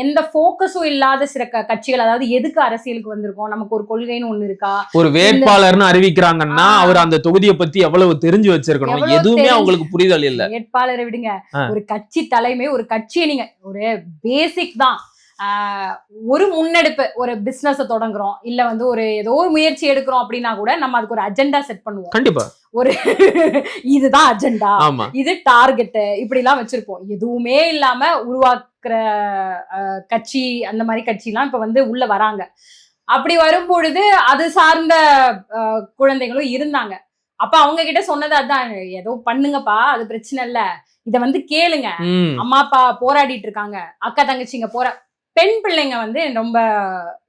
எந்த போக்கஸும் இல்லாத சில கட்சிகள், அதாவது எதுக்கு அரசியலுக்கு வந்திருக்கோம், நமக்கு ஒரு கொள்கைன்னு ஒண்ணு இருக்கா, ஒரு வேட்பாளர்னு அறிவிக்கிறாங்கன்னா அவர் அந்த தொகுதியை பத்தி எவ்வளவு தெரிஞ்சு வச்சிருக்கணும், எதுவுமே அவங்களுக்கு புரிதல் இல்ல. வேட்பாளரை விடுங்க, ஒரு கட்சி தலைமை, ஒரு கட்சியை நீங்க ஒரு பேசிக் தான், ஒரு முன்னெடுப்பு, ஒரு பிசினஸ் தொடங்குறோம் இல்ல வந்து ஒரு ஏதோ ஒரு முயற்சி எடுக்கிறோம் அப்படின்னா கூட நம்ம அதுக்கு ஒரு அஜெண்டா செட் பண்ணுவோம். கண்டிப்பா ஒரு இதுதான் அஜெண்டா, இது டார்கெட், இப்படி எல்லாம் வச்சிருப்போம். எதுவுமே இல்லாம உருவாக்குற கட்சி, அந்த மாதிரி கட்சி எல்லாம் இப்ப வந்து உள்ள வராங்க. அப்படி வரும்பொழுது அது சார்ந்த குழந்தைகளும் இருந்தாங்க. அப்ப அவங்க கிட்ட சொன்னது அதான், ஏதோ பண்ணுங்கப்பா, அது பிரச்சனை இல்ல, இத வந்து கேளுங்க, அம்மா அப்பா போராடிட்டு இருக்காங்க, அக்கா தங்கச்சிங்க பெண் பிள்ளைங்க வந்து ரொம்ப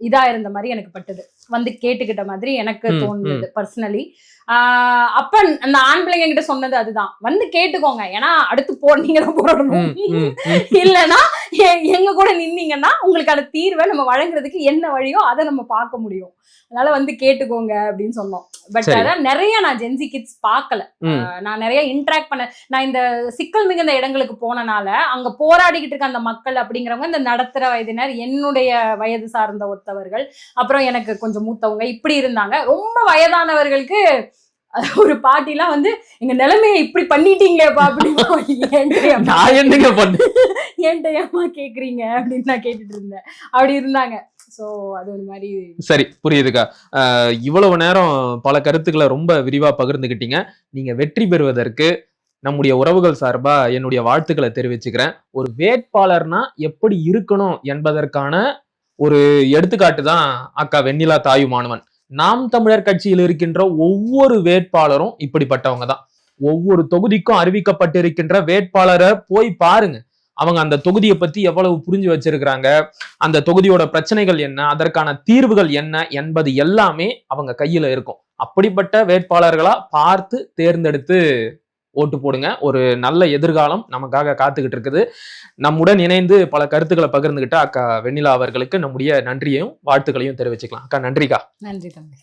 இதா இருந்த மாதிரி எனக்கு பட்டது, வந்து கேட்டுக்கிட்ட மாதிரி எனக்கு தோணுது பர்சனலி. அப்ப அந்த ஆண் பிள்ளைங்க கிட்ட சொன்னது அதுதான், வந்து கேட்டுக்கோங்க, ஏன்னா அடுத்து நீங்க தான் போராடணும், இல்லைன்னா எங்க கூட நின்னீங்கன்னா உங்களுக்கான தீர்வை நம்ம வழங்குறதுக்கு என்ன வழியோ அதை நம்ம பார்க்க முடியும், அதனால வந்து கேட்டுக்கோங்க அப்படின்னு சொன்னோம். பட் அதான் நிறைய நான் ஜென்சி கிட்ஸ் பார்க்கல, நான் நிறைய இன்டராக்ட் பண்ண, நான் இந்த சிக்கல் மிகுந்த இடங்களுக்கு போனனால அங்க போராடிக்கிட்டு இருக்க அந்த மக்கள் அப்படிங்கிறவங்க இந்த நடத்துற வயதினர், என்னுடைய வயது சார்ந்த ஒத்தவர்கள், அப்புறம் எனக்கு கொஞ்சம் மூத்தவங்க இப்படி இருந்தாங்க. ரொம்ப வயதானவர்களுக்கு ஒரு பாட்டிலாம் வந்து எங்க நிலைமையை இப்படி பண்ணிட்டீங்களேப்பா அப்படின்னு, என்கிட்ட ஏமா கேக்குறீங்க அப்படின்னு நான் கேட்டுட்டு இருந்தேன். அப்படி இருந்தாங்க. சோ அது ஒரு மாதிரி. சரி, புரியுதுக்கா. இவ்வளவு நேரம் பல கருத்துக்களை ரொம்ப விரிவா பகிர்ந்துகிட்டீங்க. நீங்க வெற்றி பெறுவதற்கு நம்முடைய உறவுகள் சார்பா என்னுடைய வாழ்த்துக்களை தெரிவிச்சுக்கிறேன். ஒரு வேட்பாளர்னா எப்படி இருக்கணும் என்பதற்கான ஒரு எடுத்துக்காட்டு தான் அக்கா வெண்ணிலா தாயுமானவன். நாம் தமிழர் கட்சியில் இருக்கின்ற ஒவ்வொரு வேட்பாளரும் இப்படிப்பட்டவங்க தான். ஒவ்வொரு தொகுதிக்கும் அறிவிக்கப்பட்டிருக்கின்ற வேட்பாளரை போய் பாருங்க, அவங்க அந்த தொகுதியை பத்தி எவ்வளவு புரிஞ்சு வச்சிருக்கிறாங்க, அந்த தொகுதியோட பிரச்சனைகள் என்ன, அதற்கான தீர்வுகள் என்ன என்பது எல்லாமே அவங்க கையில இருக்கும். அப்படிப்பட்ட வேட்பாளர்களா பார்த்து தேர்ந்தெடுத்து ஓட்டு போடுங்க. ஒரு நல்ல எதிர்காலம் நமக்காக காத்துக்கிட்டு இருக்குது. நம்முடன் இணைந்து பல கருத்துக்களை பகிர்ந்துகிட்ட அக்கா வெண்ணிலா அவர்களுக்கு நம்முடைய நன்றியையும் வாழ்த்துக்களையும் தெரிவிச்சுக்கலாம். அக்கா நன்றிக்கா. நன்றி தம்பி.